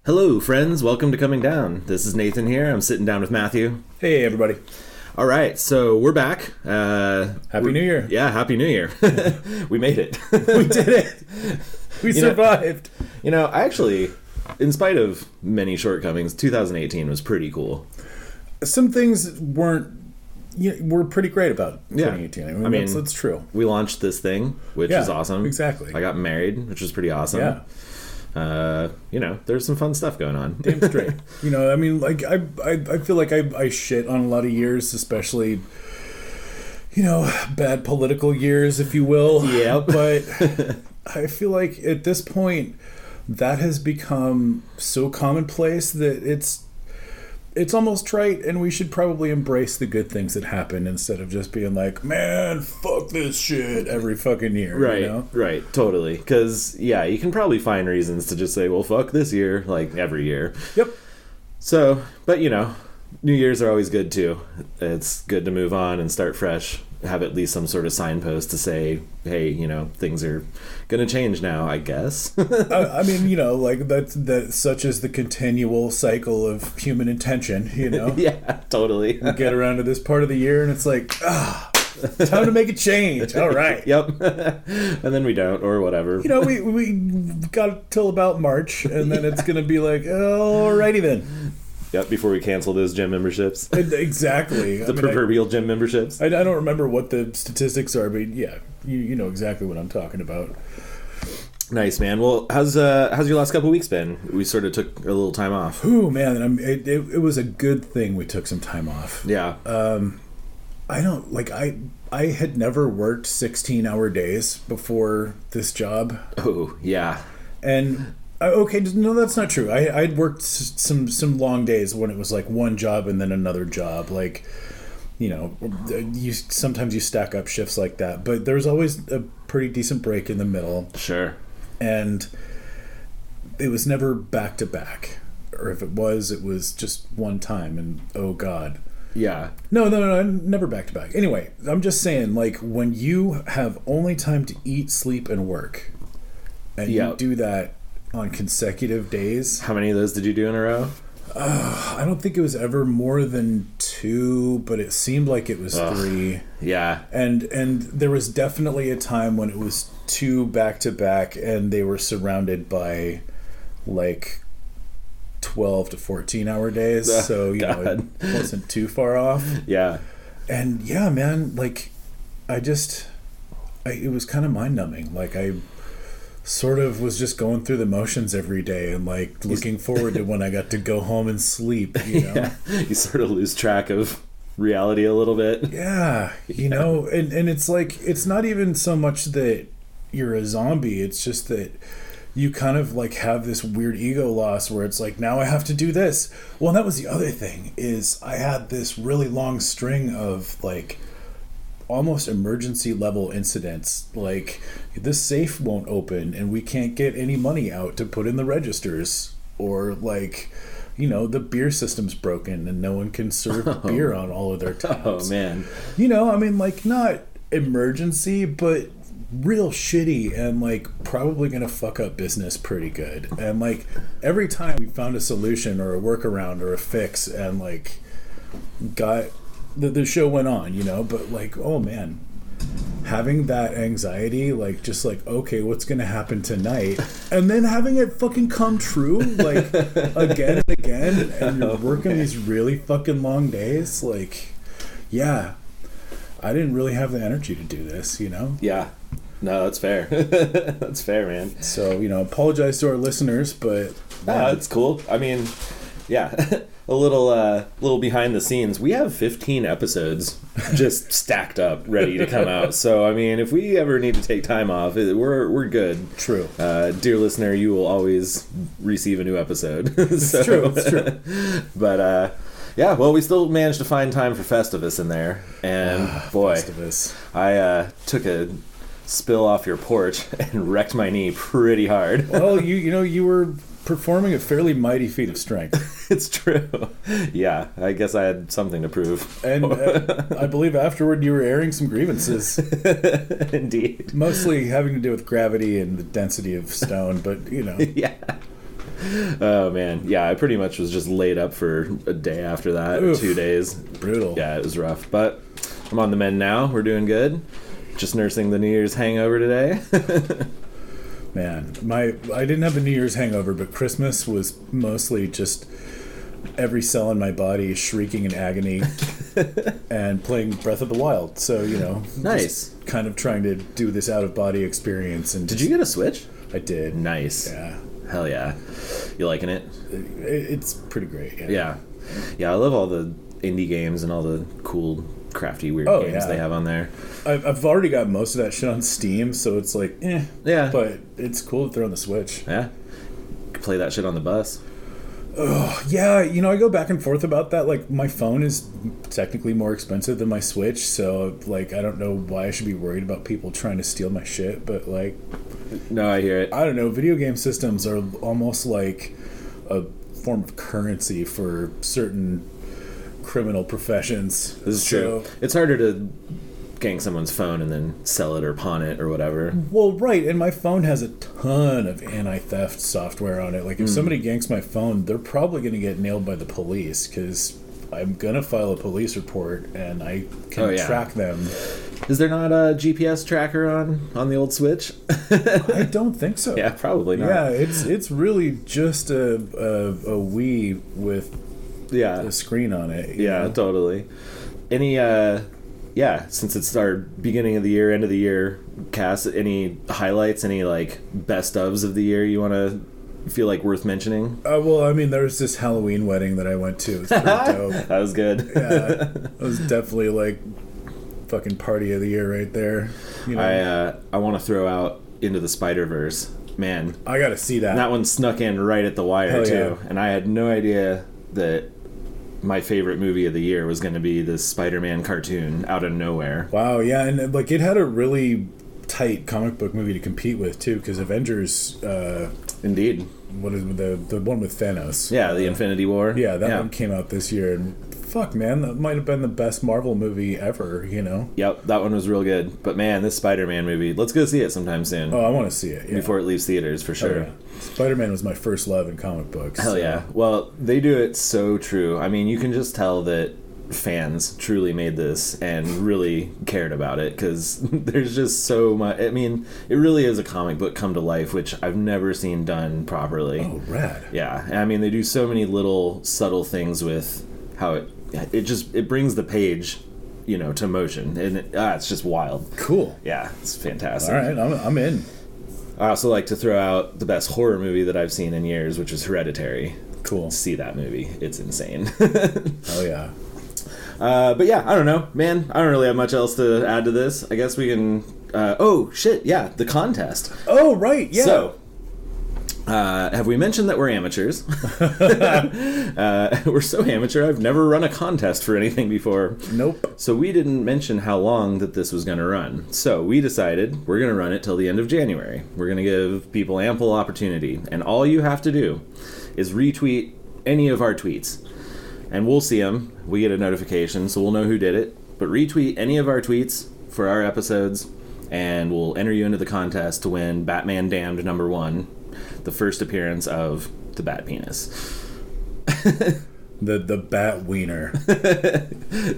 Hello, friends. Welcome to Coming Down. This is Nathan here. I'm sitting down with Matthew. Hey, everybody. All right, so we're back. Happy New Year. Yeah, Happy New Year. We made it. We did it. We survived. I actually, in spite of many shortcomings, 2018 was pretty cool. Some things were pretty great about 2018. I mean, that's true. We launched this thing, which is awesome. Exactly. I got married, which was pretty awesome. Yeah. There's some fun stuff going on. Damn straight. I feel like I shit on a lot of years, especially, bad political years, if you will. Yeah. But I feel like at this point, that has become so commonplace that it's almost trite, and we should probably embrace the good things that happen instead of just being like, man, fuck this shit every fucking year. Right, right, totally. Because, you can probably find reasons to just say, well, fuck this year, like every year. Yep. So, but New Year's are always good too. It's good to move on and start fresh. Have at least some sort of signpost to say, hey, things are going to change now, I guess. That's such as the continual cycle of human intention, Yeah, totally. We get around to this part of the year and it's like, time to make a change. All right. Yep. And then we don't, or whatever. We got till about March, and then it's going to be like, alrighty then. Yep, before we cancel those gym memberships. Exactly. The proverbial gym memberships. I don't remember what the statistics are, but yeah, you know exactly what I'm talking about. Nice, man. Well, how's your last couple of weeks been? We sort of took a little time off. Ooh, man, it was a good thing we took some time off. Yeah. I had never worked 16-hour days before this job. Oh, yeah. And okay, no, that's not true. I'd worked some long days when it was like one job and then another job. Like, sometimes you stack up shifts like that. But there was always a pretty decent break in the middle. Sure. And it was never back to back. Or if it was just one time. And oh, God. Yeah. No, never back to back. Anyway, I'm just saying, like, when you have only time to eat, sleep, and work, and you do that on consecutive days. How many of those did you do in a row? I don't think it was ever more than 2, but it seemed like it was 3. Yeah. And there was definitely a time when it was 2 back to back, and they were surrounded by like 12 to 14 hour days. So, it wasn't too far off. Yeah. And yeah, man, like it was kind of mind numbing. Like I sort of was just going through the motions every day and like looking forward to when I got to go home and sleep, Yeah. You sort of lose track of reality a little bit. Yeah. And it's like, it's not even so much that you're a zombie. It's just that you kind of like have this weird ego loss where it's like, now I have to do this. Well, and that was the other thing is I had this really long string of like almost emergency level incidents, like this safe won't open and we can't get any money out to put in the registers, or like the beer system's broken and no one can serve beer on all of their taps. Oh man. Like not emergency, but real shitty and like probably gonna fuck up business pretty good. And like every time we found a solution or a workaround or a fix and like got the show went on, but like, oh man, having that anxiety, like just like, okay, what's gonna happen tonight, and then having it fucking come true like again and again, and you're working these really fucking long days, like, yeah, I didn't really have the energy to do this, Yeah. No, that's fair. That's fair, man. So, apologize to our listeners, but it's cool. I mean, yeah. A little behind the scenes. We have 15 episodes just stacked up, ready to come out. So, I mean, if we ever need to take time off, we're good. True. Dear listener, you will always receive a new episode. It's true. But, yeah, well, we still managed to find time for Festivus in there. And, boy, Festivus. I took a spill off your porch and wrecked my knee pretty hard. Well, you were performing a fairly mighty feat of strength. It's true. Yeah, I guess I had something to prove. And I believe afterward you were airing some grievances. Indeed. Mostly having to do with gravity and the density of stone, but Yeah. Oh man, yeah, I pretty much was just laid up for a day after that. Oof. 2 days. Brutal. Yeah, it was rough, but I'm on the mend now. We're doing good. Just nursing the New Year's hangover today. Man, I didn't have a New Year's hangover, but Christmas was mostly just every cell in my body shrieking in agony and playing Breath of the Wild. So, Nice. just kind of trying to do this out-of-body experience. And Did you get a Switch? I did. Nice. Yeah. Hell yeah. You liking it? It's pretty great. Yeah. Yeah, I love all the indie games and all the cool, crafty, weird games they have on there. I've already got most of that shit on Steam, so it's like, Yeah. But it's cool that they're on the Switch. Yeah. Could play that shit on the bus. Oh, yeah, I go back and forth about that. Like, my phone is technically more expensive than my Switch, so, like, I don't know why I should be worried about people trying to steal my shit, but, like... No, I hear it. I don't know, video game systems are almost like a form of currency for certain criminal professions. This is true. It's harder to gang someone's phone and then sell it or pawn it or whatever. Well, right, and my phone has a ton of anti-theft software on it. Like, if somebody ganks my phone, they're probably going to get nailed by the police, because I'm going to file a police report, and I can track them. Is there not a GPS tracker on the old Switch? I don't think so. Yeah, probably not. Yeah, it's really just a Wii with a screen on it. Yeah, totally. Any since it's our beginning of the year, end of the year cast, any highlights, any like best ofs of the year you want to feel like worth mentioning? Well, I mean, there was this Halloween wedding that I went to. It was pretty dope. That was good. Yeah, it was definitely like fucking party of the year right there. I want to throw out Into the Spider-Verse. Man, I gotta see that. That one snuck in right at the wire. Hell too, yeah. and I had no idea that my favorite movie of the year was going to be this Spider-Man cartoon out of nowhere. Wow, yeah, and like it had a really tight comic book movie to compete with too, because Avengers. Indeed. What is the one with Thanos? Yeah, the Infinity War. Yeah, that one came out this year, and fuck, man, that might have been the best Marvel movie ever. Yep, that one was real good. But man, this Spider-Man movie, let's go see it sometime soon. Oh, I want to see it. Yeah. Before it leaves theaters, for sure. Oh, yeah. Spider-Man was my first love in comic books. Hell yeah. Well, they do it so true. I mean, you can just tell that fans truly made this and really cared about it, because there's just so much. I mean, it really is a comic book come to life, which I've never seen done properly. Oh, rad. Yeah. I mean, they do so many little subtle things with how it brings the page, to motion, and it's just wild. Cool. Yeah, it's fantastic. All right, I'm in. I also like to throw out the best horror movie that I've seen in years, which is Hereditary. Cool. See that movie. It's insane. Oh, yeah. But yeah, I don't know, man. I don't really have much else to add to this. I guess we can... the contest. Oh, right, yeah. So, have we mentioned that we're amateurs? We're so amateur, I've never run a contest for anything before. Nope. So we didn't mention how long that this was going to run. So we decided we're going to run it till the end of January. We're going to give people ample opportunity. And all you have to do is retweet any of our tweets. And we'll see them. We get a notification, so we'll know who did it. But retweet any of our tweets for our episodes, and we'll enter you into the contest to win Batman Damned #1, the first appearance of the Bat Penis. The Bat Wiener.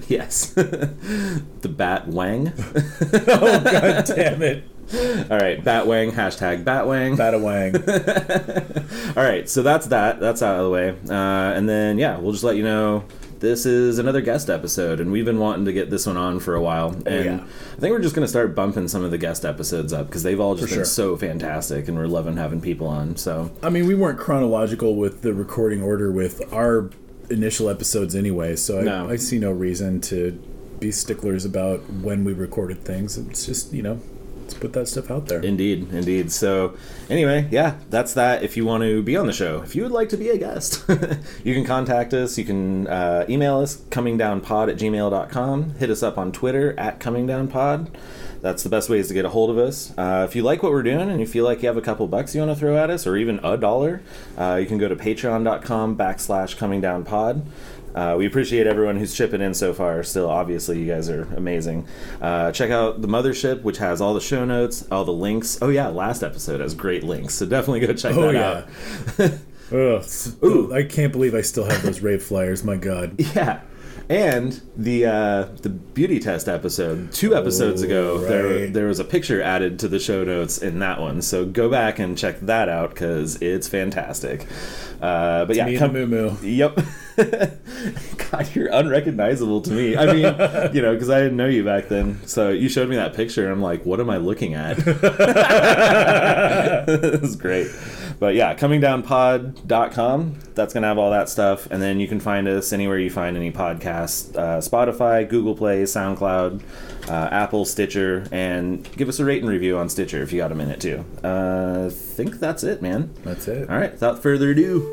Yes. The Bat Wang. Oh, god damn it. All right, Batwang, #Batwang. Batawang. All right, so that's that. That's out of the way. And then, we'll just let you know this is another guest episode, and we've been wanting to get this one on for a while. And I think we're just going to start bumping some of the guest episodes up, because they've all just been so fantastic, and we're loving having people on. So, I mean, we weren't chronological with the recording order with our initial episodes anyway, so I see no reason to be sticklers about when we recorded things. It's just, let's put that stuff out there. Indeed. So, anyway, that's that. If you want to be on the show, if you would like to be a guest, you can contact us. You can email us, comingdownpod@gmail.com. Hit us up on Twitter @comingdownpod. That's the best ways to get a hold of us. If you like what we're doing and you feel like you have a couple bucks you want to throw at us, or even $1, you can go to patreon.com/comingdownpod. We appreciate everyone who's chipping in so far. Still, obviously, you guys are amazing. Check out the Mothership, which has all the show notes, all the links. Oh, yeah, last episode has great links, so definitely go check that out. Ugh. Ooh. I can't believe I still have those rave flyers. My God. Yeah. And the beauty test episode, 2 episodes ago, right. there was a picture added to the show notes in that one. So go back and check that out because it's fantastic. But it's yeah, me and Moo Moo. Yep. God, you're unrecognizable to me. I mean, because I didn't know you back then. So you showed me that picture, and I'm like, what am I looking at? It was great. But yeah, comingdownpod.com. That's going to have all that stuff. And then you can find us anywhere you find any podcasts. Spotify, Google Play, SoundCloud, Apple, Stitcher. And give us a rate and review on Stitcher if you got a minute too. I think that's it, man. That's it. All right, without further ado.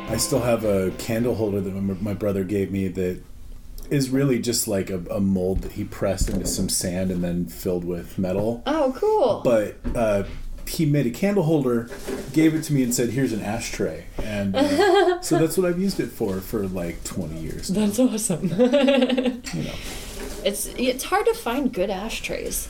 I still have a candle holder that my brother gave me that is really just like a mold that he pressed into some sand and then filled with metal. Oh, cool. But he made a candle holder, gave it to me and said, here's an ashtray. And so that's what I've used it for like 20 years now. That's awesome. It's hard to find good ashtrays.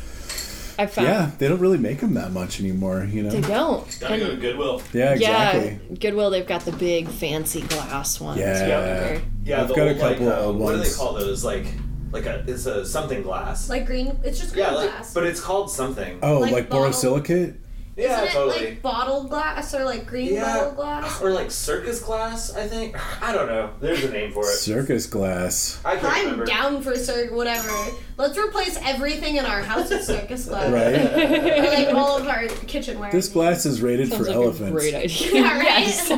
I found. Yeah, they don't really make them that much anymore, They don't. Gotta go to Goodwill. Yeah, exactly. Yeah, Goodwill, they've got the big fancy glass ones. Yeah. Yeah, I've got a couple of what do ones. they call those? It's a something glass. Like green, it's just green glass. But it's called something. Oh, Like like bottle- borosilicate? Yeah, Isn't totally. it like bottled glass or like green bottled glass? Or like circus glass, I think. I don't know. There's a name for it. Circus glass. I can't I'm remember. down for whatever. Let's replace everything in our house with circus glass. Right? Or like all of our kitchenware. This glass is rated Sounds for like elephants. a great idea. Yeah, right? Yes.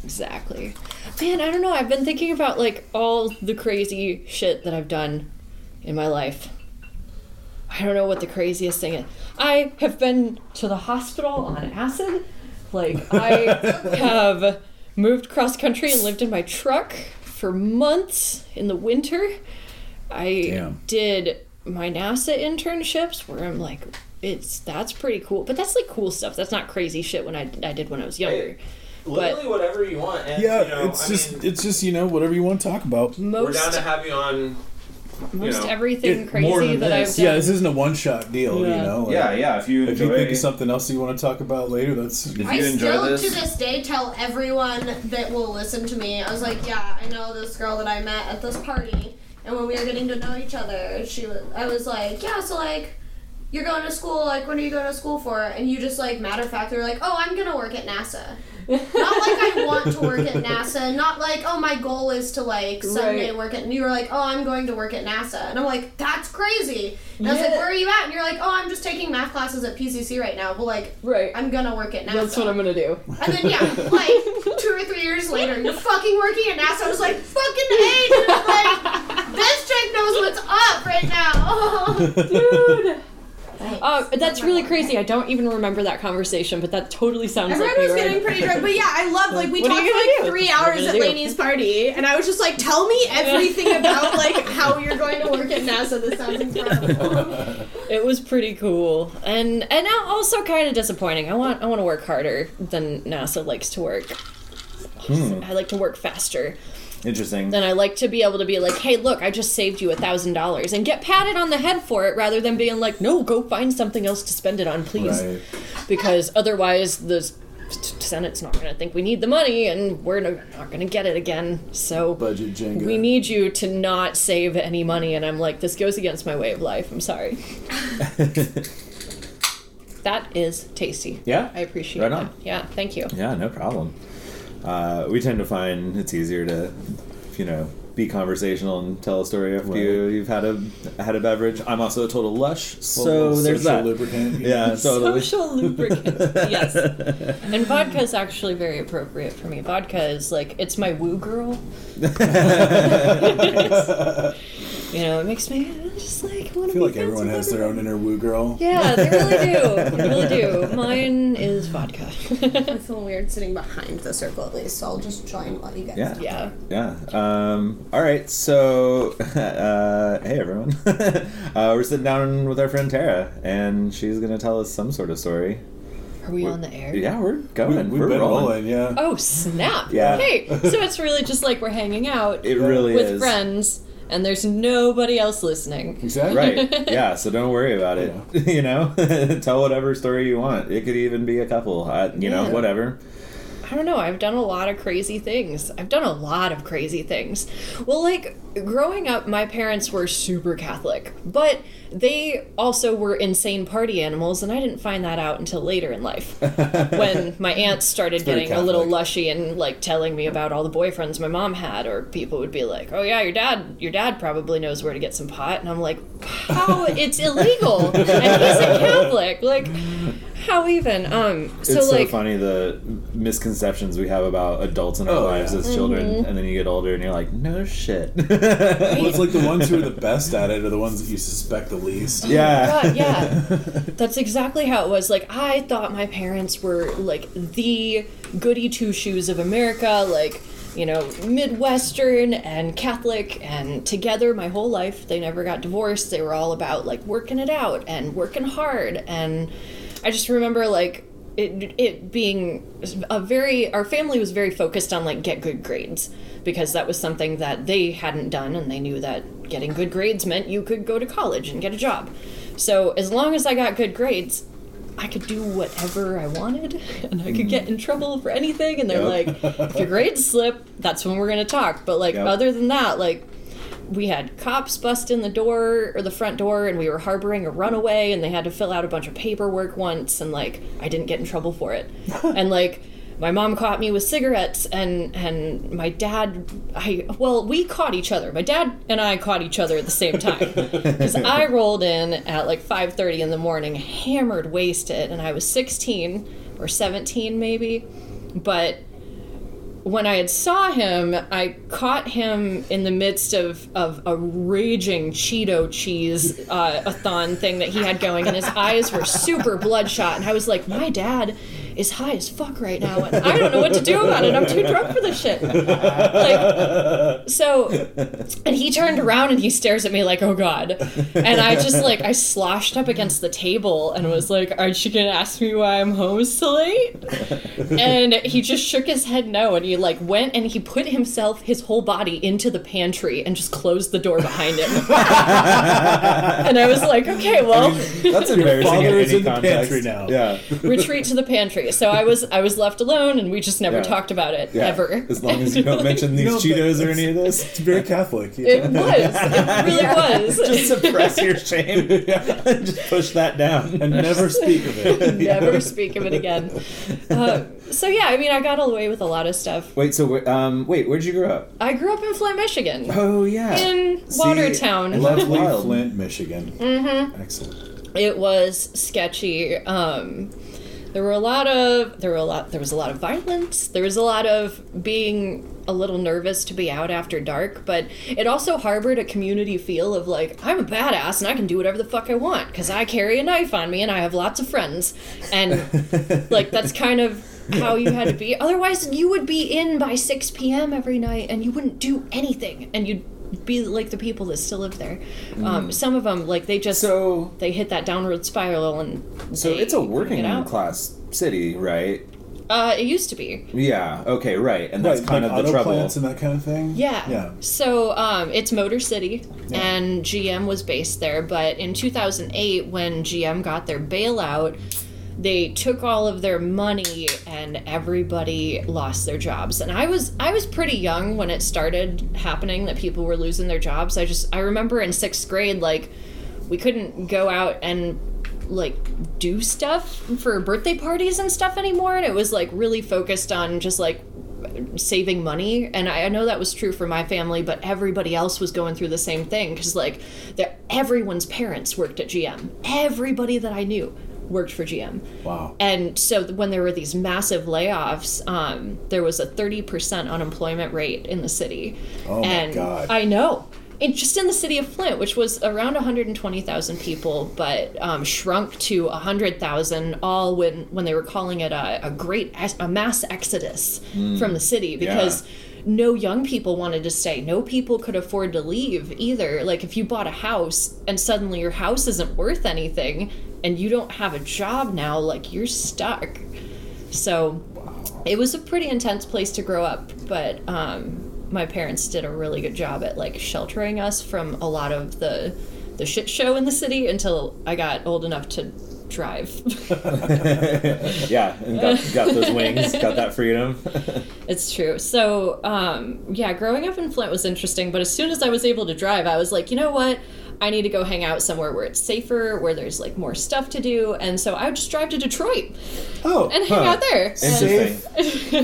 Exactly. Man, I don't know. I've been thinking about like all the crazy shit that I've done in my life. I don't know what the craziest thing is. I have been to the hospital on acid. Like, I have moved cross country and lived in my truck for months in the winter. I did my NASA internships where I'm like, that's pretty cool. But that's like cool stuff. That's not crazy shit when I did when I was younger. Literally whatever you want. And, Yeah, it's just whatever you want to talk about. We're down to have you on. Everything more crazy than that I've this. done. Yeah, this isn't a one-shot deal, Yeah. Like, Yeah. If you think of something else you want to talk about later, that's... If you I enjoy still this, to this day tell everyone that will listen to me. I was like, yeah, I know this girl that I met at this party, and when we were getting to know each other, I was like, yeah, so like, you're going to school, like, when are you going to school for? And you just like, matter of fact, were like, oh, I'm gonna work at NASA. Not like I want to work at NASA. Not like, oh, my goal is to, like, someday work at... And you were like, oh, I'm going to work at NASA. And I'm like, that's crazy. And I was like, where are you at? And you're like, oh, I'm just taking math classes at PCC right now. But, like, I'm going to work at NASA. That's what I'm going to do. And then, yeah, like, 2 or 3 years later, you're fucking working at NASA. I was like, fucking A, dude. Like, this chick knows what's up right now. Dude. That's really crazy. I don't even remember that conversation, but that totally sounds Everyone like was getting pretty drunk, but yeah, I love, like, we What are talked you for gonna like do? 3 What are you hours gonna at do? Lainey's party, and I was just like, tell me everything about, like, how you're going to work at NASA. This sounds incredible. It was pretty cool, and also kind of disappointing. I want to work harder than NASA likes to work. I like to work faster. Interesting. Then I like to be able to be like, hey, look, I just saved you $1,000 and get patted on the head for it rather than being like, no, go find something else to spend it on, please. Right. Because otherwise the Senate's not going to think we need the money and we're not going to get it again. So Budget Jenga. we need you to not save any money. And I'm like, this goes against my way of life. I'm sorry. That is tasty. Yeah? I appreciate Right that. on. Yeah, thank you. Yeah, no problem. We tend to find it's easier to, be conversational and tell a story after you've had a beverage. I'm also a total lush, so there's that. Lubricant. Yeah, totally. Social lubricant. Yes. And vodka is actually very appropriate for me. Vodka is like, it's my woo girl. know, it makes me just like want to I feel like everyone has their own inner woo girl. Yeah, they really do. They really do. Mine is vodka. I feel weird sitting behind the circle at least, so I'll just try and let you guys. Yeah. All right, so hey everyone, we're sitting down with our friend Tara, and she's gonna tell us some sort of story. Are we on the air? Yeah, we're going. We've we're been rolling. yeah. Oh, snap. Yeah. Hey, so it's really just like we're hanging out It really with is. friends, and there's nobody else listening. Exactly. Right. Yeah. So don't worry about it. Yeah. You know, tell whatever story you want. It could even be a couple. You know, whatever. I don't know. I've done a lot of crazy things. Well, like, growing up, my parents were super Catholic, but they also were insane party animals, and I didn't find that out until later in life. When my aunts started very getting a little Catholic. lushy and, like, telling me about all the boyfriends my mom had, or people would be like, oh yeah, your dad probably knows where to get some pot, and I'm like, how? It's illegal, and he's a Catholic. Like, how even? It's so funny the misconceptions we have about adults in our lives as children, and then you get older and you're like, no shit. Well, it's like the ones who are the best at it are the ones that you suspect the least. Yeah. God, yeah. That's exactly how it was. Like, I thought my parents were, like, the goody two-shoes of America, like, you know, Midwestern and Catholic, and together my whole life. They never got divorced. They were all about, like, working it out and working hard. And I just remember, like, it being our family was very focused on, like, get good grades, because that was something that they hadn't done, and they knew that getting good grades meant you could go to college and get a job. So as long as I got good grades, I could do whatever I wanted, and I could get in trouble for anything, and they're like, if your grades slip, that's when we're going to talk. But, like, other than that, like, we had cops bust in the door, or the front door, and we were harboring a runaway, and they had to fill out a bunch of paperwork once, and, like, I didn't get in trouble for it. And, like, my mom caught me with cigarettes, and my dad, we caught each other. My dad and I caught each other at the same time. Because I rolled in at, like, 5:30 in the morning, hammered, wasted, and I was 16 or 17 maybe. But when I had saw him, I caught him in the midst of a raging Cheeto cheese a-thon thing that he had going, and his eyes were super bloodshot, and I was like, my dad is high as fuck right now, and I don't know what to do about it. I'm too drunk for this shit. Like, so, and he turned around and he stares at me like, oh God. And I just, like, I sloshed up against the table and was like, aren't you gonna ask me why I'm home so late? And he just shook his head no, and he, like, went and he put his whole body into the pantry and just closed the door behind him. And I was like, okay, well, That's embarrassing in Father is any in the context. pantry now. Yeah. retreat to the pantry. So I was left alone, and we just never talked about it, ever. As long as you don't mention these Cheetos or any of this. It's very Catholic. It really was. Just suppress your shame. Just push that down. And never speak of it. Never speak of it again. So yeah, I mean, I got away with a lot of stuff. Wait, where'd you grow up? I grew up in Flint, Michigan. Oh, yeah. In Watertown. That's Lovely wild. Flint, Michigan. Mm-hmm. Excellent. It was sketchy. There was a lot of violence. There was a lot of being a little nervous to be out after dark, but it also harbored a community feel of, like, I'm a badass and I can do whatever the fuck I want because I carry a knife on me and I have lots of friends. And, like, that's kind of how you had to be. Otherwise, you would be in by 6 p.m. every night and you wouldn't do anything, and you'd be like the people that still live there. Some of them, like, they hit that downward spiral, and so it's a working class city, right? It used to be. Yeah. Okay. Right. And that's kind like of the auto trouble. plants and that kind of thing. Yeah. So it's Motor City, and GM was based there. But in 2008, when GM got their bailout, they took all of their money and everybody lost their jobs. And I was pretty young when it started happening that people were losing their jobs. I remember in 6th grade, like, we couldn't go out and, like, do stuff for birthday parties and stuff anymore. And it was, like, really focused on just, like, saving money. And I know that was true for my family, but everybody else was going through the same thing. Because, like, everyone's parents worked at GM. Everybody that I knew worked for GM. Wow. And so when there were these massive layoffs, there was a 30% unemployment rate in the city. Oh, and my God. I know. just in the city of Flint, which was around 120,000 people, but shrunk to 100,000 all when they were calling it a mass exodus from the city, because no young people wanted to stay. No people could afford to leave either. Like, if you bought a house and suddenly your house isn't worth anything and you don't have a job now, like, you're stuck. So it was a pretty intense place to grow up, but my parents did a really good job at, like, sheltering us from a lot of the shit show in the city until I got old enough to drive. Yeah, and got those wings, got that freedom. It's true. So, growing up in Flint was interesting, but as soon as I was able to drive, I was like, you know what? I need to go hang out somewhere where it's safer, where there's, like, more stuff to do, and so I would just drive to Detroit. And hang out there. Safe,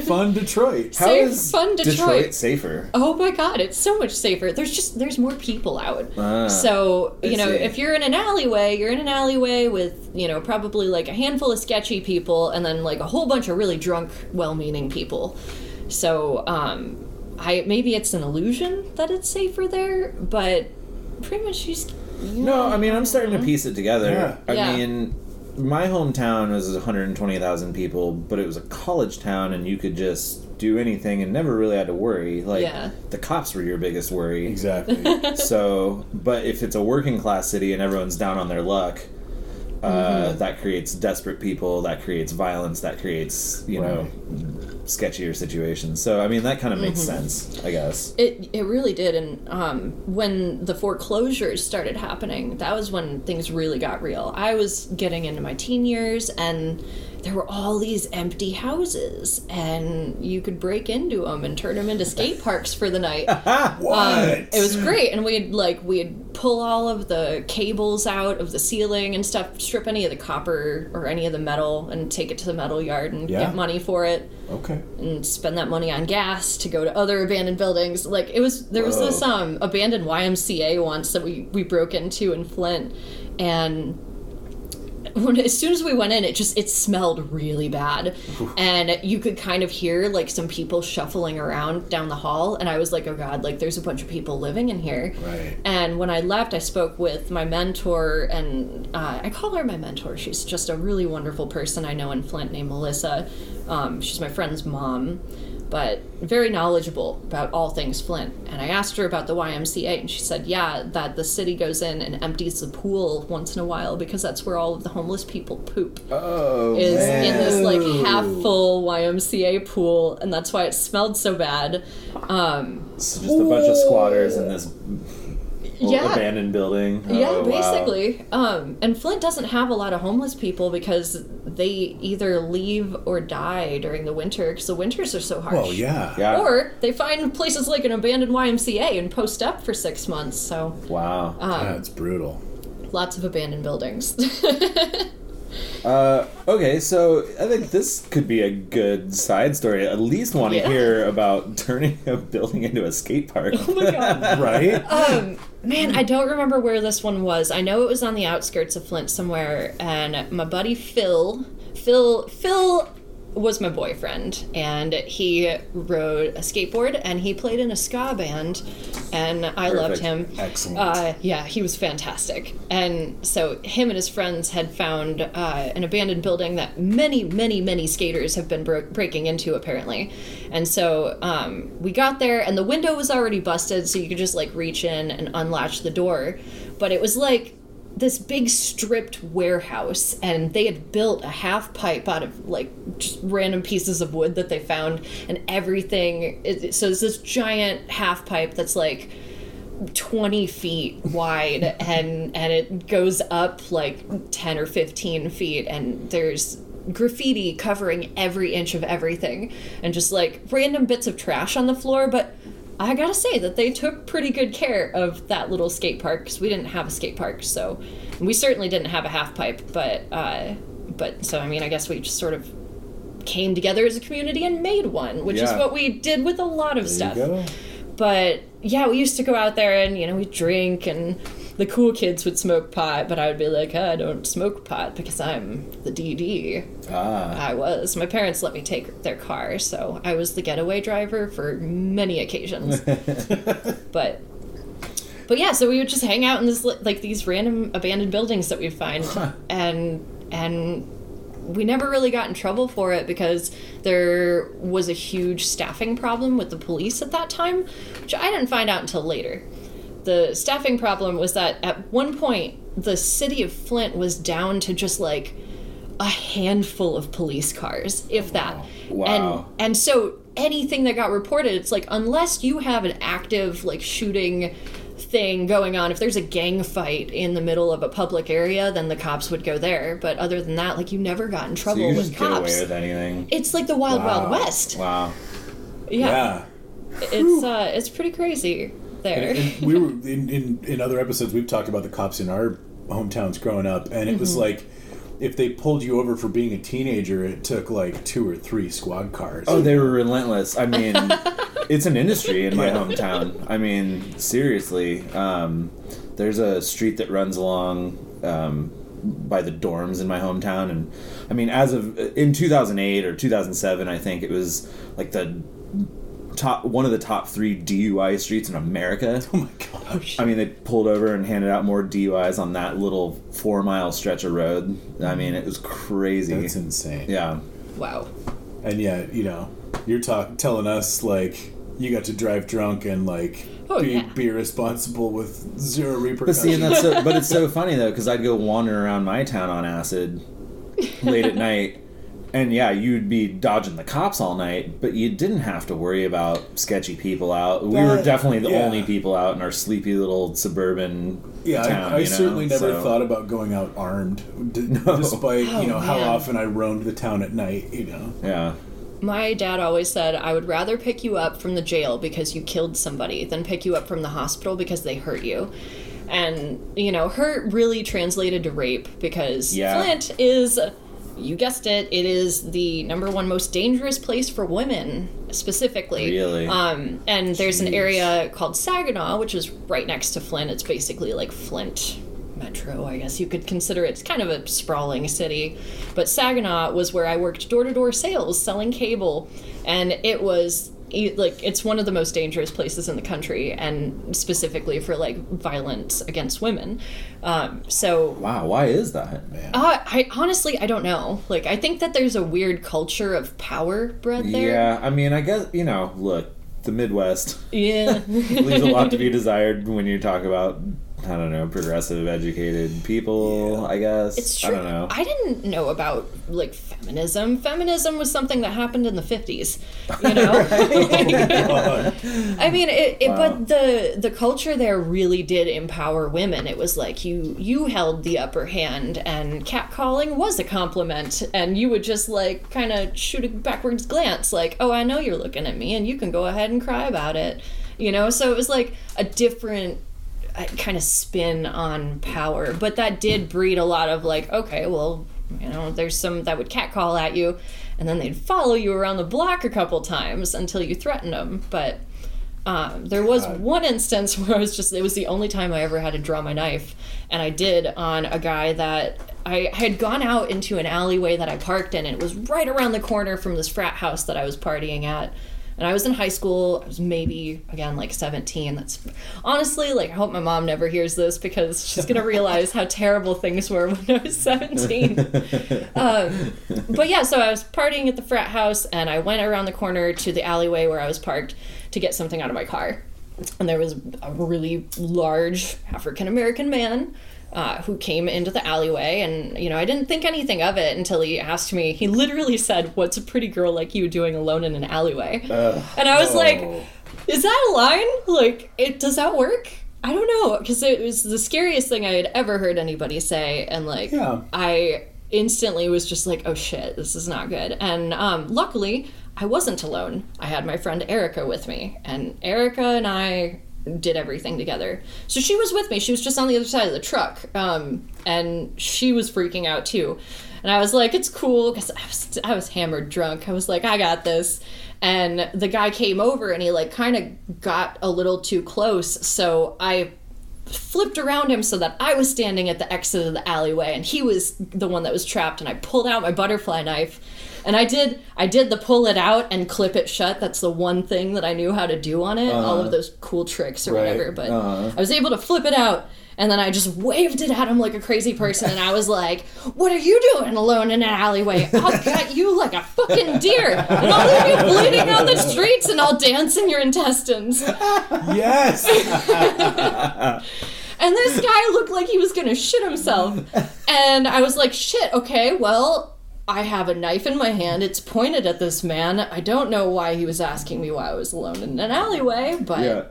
fun Detroit. How is fun Detroit safer? Oh my God, it's so much safer. There's more people out. So, if you're in an alleyway with, probably like a handful of sketchy people and then like a whole bunch of really drunk, well-meaning people. So, maybe it's an illusion that it's safer there, but pretty much No, I mean, I'm starting to piece it together. Yeah. I mean, my hometown was 120,000 people, but it was a college town, and you could just do anything and never really had to worry. Like, the cops were your biggest worry. Exactly. So, but if it's a working class city and everyone's down on their luck, that creates desperate people, that creates violence, that creates, sketchier situations. So, I mean, that kind of makes sense, I guess. It really did. And when the foreclosures started happening, that was when things really got real. I was getting into my teen years, and there were all these empty houses, and you could break into them and turn them into skate parks for the night. What? It was great, and we'd pull all of the cables out of the ceiling and stuff, strip any of the copper or any of the metal, and take it to the metal yard and get money for it. Okay. And spend that money on gas to go to other abandoned buildings. Like, there was this abandoned YMCA once that we broke into in Flint, and as soon as we went in, it smelled really bad. And you could kind of hear, like, some people shuffling around down the hall, and I was like, oh God, like, there's a bunch of people living in here. Right. And when I left, I spoke with my mentor, and I call her my mentor. She's just a really wonderful person I know in Flint named Melissa. She's my friend's mom, but very knowledgeable about all things Flint. And I asked her about the YMCA, and she said, that the city goes in and empties the pool once in a while because that's where all of the homeless people poop. Oh, is man. In this, like, half-full YMCA pool, and that's why it smelled so bad. So just a bunch of squatters in this abandoned building. Basically. Wow. And Flint doesn't have a lot of homeless people because they either leave or die during the winter because the winters are so harsh. Well, yeah. Or they find places like an abandoned YMCA and post up for 6 months. So wow, that's brutal. Lots of abandoned buildings. Okay, so I think this could be a good side story. I at least want to hear about turning a building into a skate park. Oh my God. Right? Man, I don't remember where this one was. I know it was on the outskirts of Flint somewhere, and my buddy Phil was my boyfriend, and he rode a skateboard, and he played in a ska band, and I loved him. Excellent. He was fantastic. And so him and his friends had found an abandoned building that many, many, many skaters have been breaking into, apparently. And so we got there, and the window was already busted, so you could just, like, reach in and unlatch the door. But it was like this big stripped warehouse, and they had built a half pipe out of, like, just random pieces of wood that they found, and everything. So it's this giant half pipe that's like 20 feet wide, and it goes up like 10 or 15 feet, and there's graffiti covering every inch of everything, and just like random bits of trash on the floor. But I gotta say that they took pretty good care of that little skate park, because we didn't have a skate park, so we certainly didn't have a half pipe, but so, I mean, I guess we just sort of came together as a community and made one, which is what we did with a lot of stuff. But yeah, we used to go out there and, we'd drink, and the cool kids would smoke pot, but I would be like, I don't smoke pot because I'm the DD. My parents let me take their car, so I was the getaway driver for many occasions. But But yeah, so we would just hang out in this like these random abandoned buildings that we'd find, and we never really got in trouble for it because there was a huge staffing problem with the police at that time, which I didn't find out until later. The staffing problem was that at one point the city of Flint was down to just like a handful of police cars, if that. Wow. And so anything that got reported, it's like, unless you have an active like shooting thing going on, if there's a gang fight in the middle of a public area, then the cops would go there. But other than that, like, you never got in trouble so you with just cops. get away with anything. It's like the Wild Wild West. Wow. Yeah. It's pretty crazy there. And we were in other episodes we've talked about the cops in our hometowns growing up, and it was like, if they pulled you over for being a teenager, it took like 2 or 3 squad cars. Oh, they were relentless. I mean, it's an industry in my hometown. I mean, seriously. There's a street that runs along by the dorms in my hometown, and I mean, in 2008 or 2007, I think it was like one of the top 3 DUI streets in America. Oh my gosh. I mean, they pulled over and handed out more DUIs on that little 4-mile stretch of road. I mean, it was crazy. That's insane. Yeah. Wow. And yet, you're telling us like you got to drive drunk and like be irresponsible with 0 repercussions. But see, but it's so funny though, because I'd go wandering around my town on acid late at night. And yeah, you'd be dodging the cops all night, but you didn't have to worry about sketchy people out. We were definitely the only people out in our sleepy little suburban town. I certainly never thought about going out armed, despite how often I roamed the town at night. Yeah. My dad always said, I would rather pick you up from the jail because you killed somebody than pick you up from the hospital because they hurt you. And, hurt really translated to rape because Flint is... You guessed it. It is the #1 most dangerous place for women, specifically. Really? And there's an area called Saginaw, which is right next to Flint. It's basically like Flint Metro, I guess you could consider it. It's kind of a sprawling city. But Saginaw was where I worked door-to-door sales, selling cable. And it was... it's one of the most dangerous places in the country, and specifically for like violence against women. Wow, why is that? I honestly, I don't know. Like, I think that there's a weird culture of power bred there. Yeah, I mean, I guess, look, the Midwest leaves a lot to be desired when you talk about, I don't know, progressive, educated people, I guess. It's true. I don't know. I didn't know about, like, feminism. Feminism was something that happened in the 50s, I mean, but the culture there really did empower women. It was like you held the upper hand, and catcalling was a compliment, and you would just, like, kind of shoot a backwards glance, like, oh, I know you're looking at me, and you can go ahead and cry about it, So it was, like, a different... kind of spin on power, but that did breed a lot of like, okay, well, there's some that would catcall at you, and then they'd follow you around the block a couple times until you threatened them. But there was one instance where it was the only time I ever had to draw my knife, and I did on a guy that I had gone out into an alleyway that I parked in, and it was right around the corner from this frat house that I was partying at. And I was in high school. I was maybe, again, like 17. That's honestly, like, I hope my mom never hears this because she's going to realize how terrible things were when I was 17. But yeah, so I was partying at the frat house, and I went around the corner to the alleyway where I was parked to get something out of my car. And there was a really large African-American man who came into the alleyway, and, I didn't think anything of it until he asked me. He literally said, "What's a pretty girl like you doing alone in an alleyway?" And I was like, is that a line? Like, does that work? I don't know, because it was the scariest thing I had ever heard anybody say, and, like, I instantly was just like, oh shit, this is not good. And luckily, I wasn't alone. I had my friend Erica with me, and Erica and I did everything together. So she was with me. She was just on the other side of the truck. And she was freaking out too. And I was like, it's cool, because I was hammered drunk. I was like, I got this. And the guy came over, and he like kind of got a little too close. So I flipped around him so that I was standing at the exit of the alleyway and he was the one that was trapped, and I pulled out my butterfly knife. And I did the pull it out and clip it shut. That's the one thing that I knew how to do on it. All of those cool tricks or whatever. But I was able to flip it out. And then I just waved it at him like a crazy person. And I was like, what are you doing alone in an alleyway? I'll cut you like a fucking deer. And I'll leave you bleeding on the streets and I'll dance in your intestines. Yes! And this guy looked like he was going to shit himself. And I was like, shit, okay, well, I have a knife in my hand. It's pointed at this man. I don't know why he was asking me why I was alone in an alleyway, but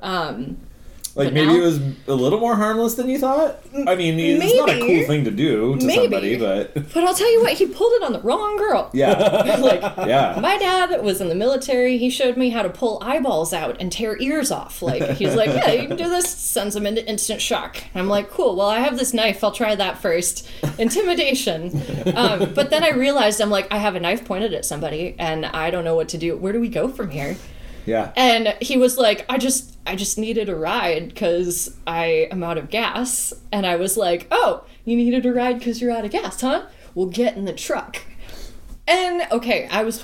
like, maybe it was a little more harmless than you thought? I mean, it's not a cool thing to do to somebody, but... But I'll tell you what, he pulled it on the wrong girl. Yeah. Like, my dad was in the military. He showed me how to pull eyeballs out and tear ears off. Like, he's like, yeah, you can do this. Sends him into instant shock. I'm like, cool, well, I have this knife. I'll try that first. Intimidation. But then I realized, I'm like, I have a knife pointed at somebody, and I don't know what to do. Where do we go from here? Yeah. And he was like, I just needed a ride because I am out of gas. And I was like, oh, you needed a ride because you're out of gas, huh? We'll get in the truck. And, okay, I was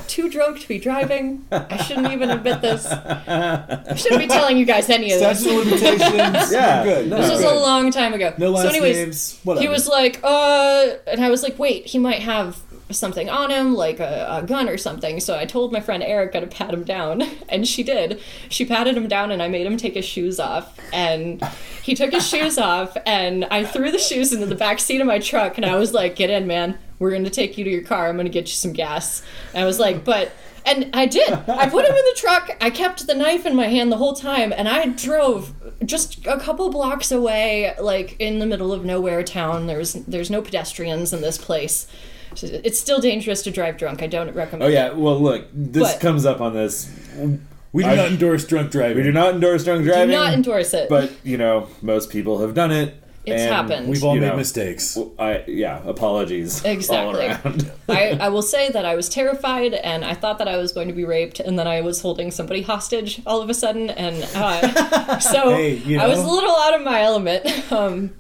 too drunk to be driving. I shouldn't even admit this. I shouldn't be telling you guys any of this. Statute of limitations. Yeah. You're good. This was a long time ago. No last so anyways, names. Whatever. he was like, and I was like, wait, he might have something on him, like a gun or something. So I told my friend Erica to pat him down, and she did. She patted him down, and I made him take his shoes off, and he took his shoes off, and I threw the shoes into the back seat of my truck, and I was like, get in, man. We're going to take you to your car. I'm going to get you some gas. And I was like, and I did. I put him in the truck. I kept the knife in my hand the whole time, and I drove just a couple blocks away, like in the middle of nowhere town. There's no pedestrians in this place. It's still dangerous to drive drunk. I don't recommend it. Oh, yeah. Well, look, this comes up on this. We do not endorse drunk driving. We do not endorse drunk driving. Do not endorse it. But, most people have done it. It's happened. We've all made mistakes. Apologies. Exactly. All around. I will say that I was terrified, and I thought that I was going to be raped, and then I was holding somebody hostage all of a sudden, and so I was a little out of my element.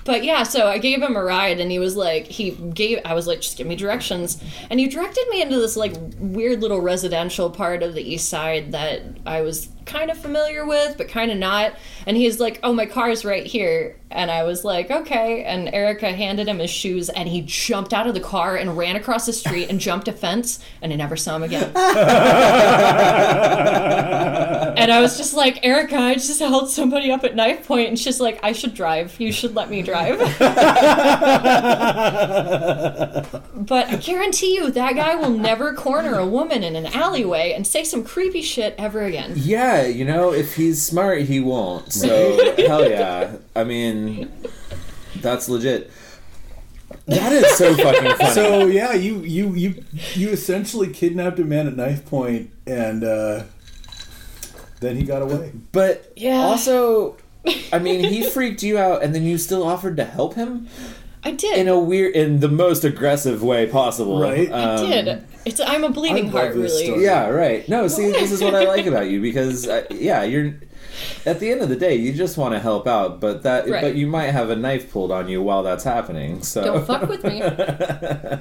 But yeah, so I gave him a ride, and he was like, I was like, just give me directions, and he directed me into this like weird little residential part of the east side that I was kind of familiar with, but kind of not. And he's like, oh, my car's right here. And I was like, okay. And Erica handed him his shoes, and he jumped out of the car and ran across the street and jumped a fence, and I never saw him again. And I was just like, Erica, I just held somebody up at knife point, and she's like, I should drive. You should let me drive. But I guarantee you, that guy will never corner a woman in an alleyway and say some creepy shit ever again. Yeah, if he's smart, he won't. So, hell yeah. I mean, that's legit. That is so fucking funny. So, yeah, you essentially kidnapped a man at knife point, and then he got away. But also, I mean, he freaked you out, and then you still offered to help him? I did. In the most aggressive way possible. Right. I did. I'm a bleeding heart, really. Story. Yeah, right. No, see, this is what I like about you, because, you're... At the end of the day, you just want to help out, but you might have a knife pulled on you while that's happening. So don't fuck with me.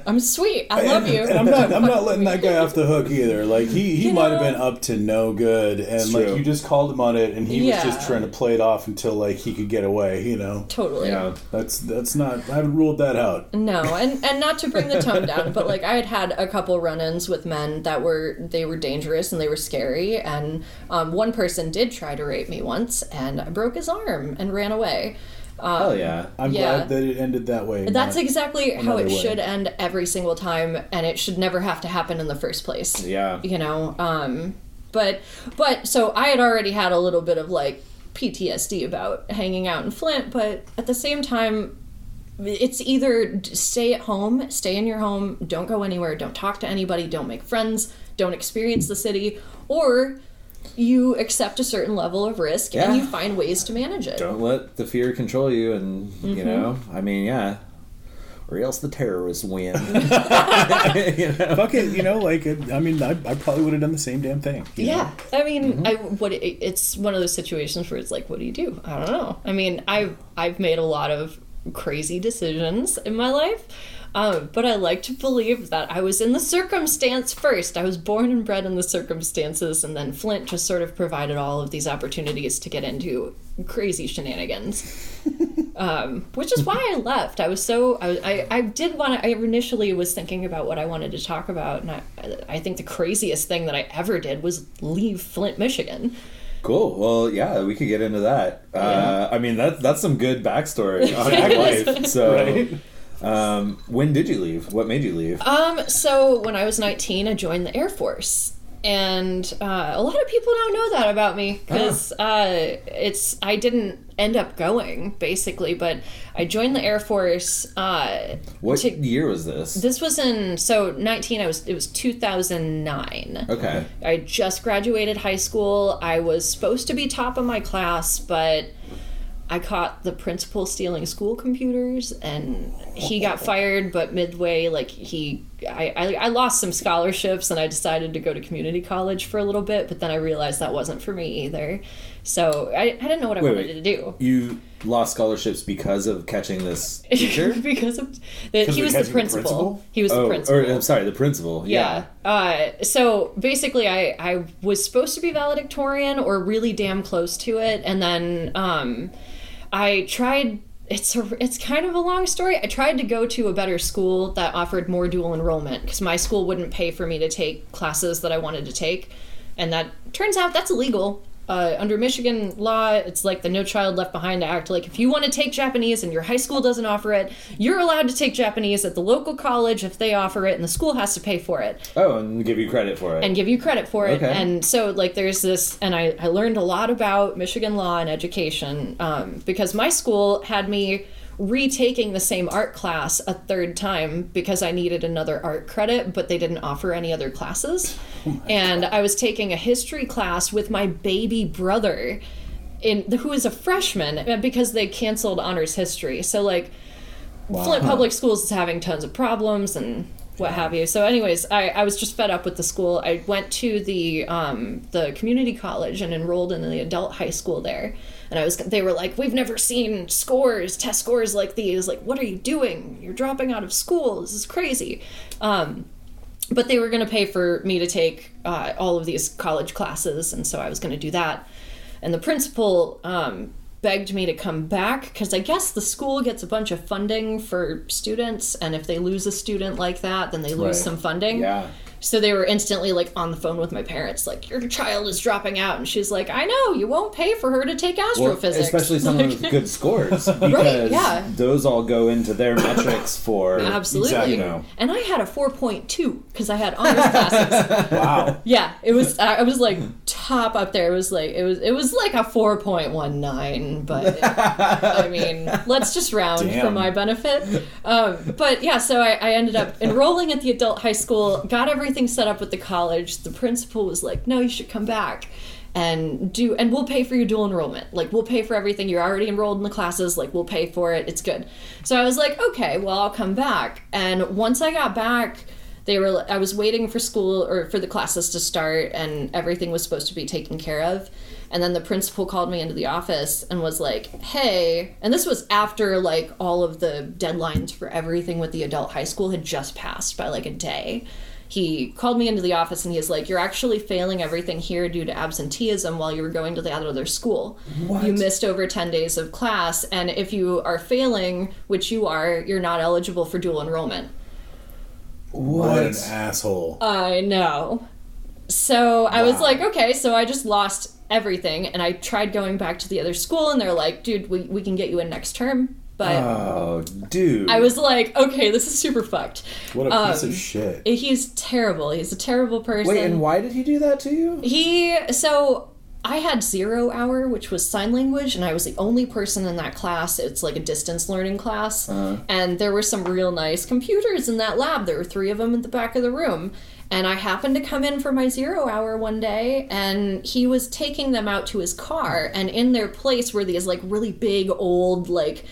I'm sweet. I love you. And I'm not letting that guy off the hook either. Like he might have been up to no good, and like you just called him on it, and he was just trying to play it off until like he could get away. Totally. Yeah. That's not. I haven't ruled that out. No, and not to bring the tone down, but like I had a couple run-ins with men that were dangerous and they were scary, and one person did try to rape me once, and I broke his arm and ran away. Hell yeah. I'm glad that it ended that way. That's exactly how it should end every single time, and it should never have to happen in the first place. Yeah. But so I had already had a little bit of like PTSD about hanging out in Flint, but at the same time, it's either stay at home, stay in your home, don't go anywhere, don't talk to anybody, don't make friends, don't experience the city, or you accept a certain level of risk and you find ways to manage it. Don't let the fear control you, and I mean, or else the terrorists win. Fuck it, I mean, I probably would have done the same damn thing. Yeah, I mean, it's one of those situations where it's like, what do you do? I don't know. I mean, I've made a lot of crazy decisions in my life, but I like to believe that I was in the circumstance first. I was born and bred in the circumstances, and then Flint just sort of provided all of these opportunities to get into crazy shenanigans. Which is why I left. I initially was thinking about what I wanted to talk about, and I think the craziest thing that I ever did was leave Flint, Michigan. Cool. Well, yeah, we could get into that. I mean, that's some good backstory on your life. So, right. When did you leave? What made you leave? So when I was 19, I joined the Air Force. And a lot of people don't know that about me because I didn't end up going, basically, but I joined the Air Force. What year was this? This was 19, it was 2009. Okay. I just graduated high school. I was supposed to be top of my class, but I caught the principal stealing school computers, and he got fired, but midway, I lost some scholarships, and I decided to go to community college for a little bit, but then I realized that wasn't for me either. So I didn't know what I wanted to do. You lost scholarships because of catching this teacher? Because he was the principal. He was the principal. I'm sorry, the principal. Yeah. So basically, I was supposed to be valedictorian or really damn close to it, and then I tried. It's kind of a long story. I tried to go to a better school that offered more dual enrollment because my school wouldn't pay for me to take classes that I wanted to take, and that turns out that's illegal. Under Michigan law, it's like the No Child Left Behind Act. Like, if you want to take Japanese and your high school doesn't offer it, you're allowed to take Japanese at the local college if they offer it, and the school has to pay for it. Oh, and give you credit for it. Okay. And so, there's this, and I learned a lot about Michigan law and education because my school had me retaking the same art class a third time because I needed another art credit, but they didn't offer any other classes. And I was taking a history class with my baby brother who is a freshman because they canceled honors history. So Flint Public Schools is having tons of problems and what have you. So anyways, I was just fed up with the school. I went to the community college and enrolled in the adult high school there. And they were like, we've never seen test scores like these. Like, what are you doing? You're dropping out of school. This is crazy. But they were going to pay for me to take all of these college classes. And so I was going to do that. And the principal begged me to come back because I guess the school gets a bunch of funding for students. And if they lose a student like that, then they lose some funding. Yeah. So they were instantly on the phone with my parents, your child is dropping out. And she's like, I know, you won't pay for her to take astrophysics. Well, especially someone with good scores. Because those all go into their metrics for... Absolutely. And I had a 4.2 because I had honors classes. Wow. Yeah, it was, I was top up there. It was like a 4.19, but I mean, let's just round for my benefit. But yeah, so I ended up enrolling at the adult high school, got everything set up with the college. The principal was like, no, you should come back and we'll pay for your dual enrollment. We'll pay for everything. You're already enrolled in the classes. We'll pay for it. It's good. So I was like, okay, well, I'll come back. And once I got back, I was waiting for school or for the classes to start and everything was supposed to be taken care of. And then the principal called me into the office and was like, hey, and this was after all of the deadlines for everything with the adult high school had just passed by a day. He called me into the office and he's like, you're actually failing everything here due to absenteeism while you were going to the other school. What? You missed over 10 days of class, and if you are failing, which you are, you're not eligible for dual enrollment. What an asshole. I know. So I was like, okay, so I just lost everything, and I tried going back to the other school, and they're like, dude, we can get you in next term. But oh, dude. I was like, okay, this is super fucked. What a piece of shit. He's terrible. He's a terrible person. Wait, and why did he do that to you? I had 0 hour, which was sign language, and I was the only person in that class. It's like a distance learning class. And there were some real nice computers in that lab. There were 3 of them at the back of the room. And I happened to come in for my 0 hour one day, and he was taking them out to his car, and in their place were these, like, really big, old, like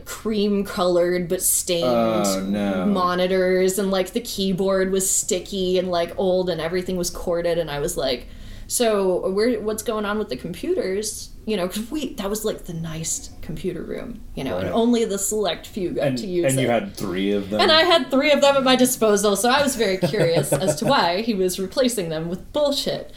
cream colored but stained monitors, and, like, the keyboard was sticky and, like, old, and everything was corded, and I was like, so what's going on with the computers? You know, because that was, like, the nice computer room, you know, and only the select few got to use it. And you had 3 of them? And I had 3 of them at my disposal, so I was very curious as to why he was replacing them with bullshit.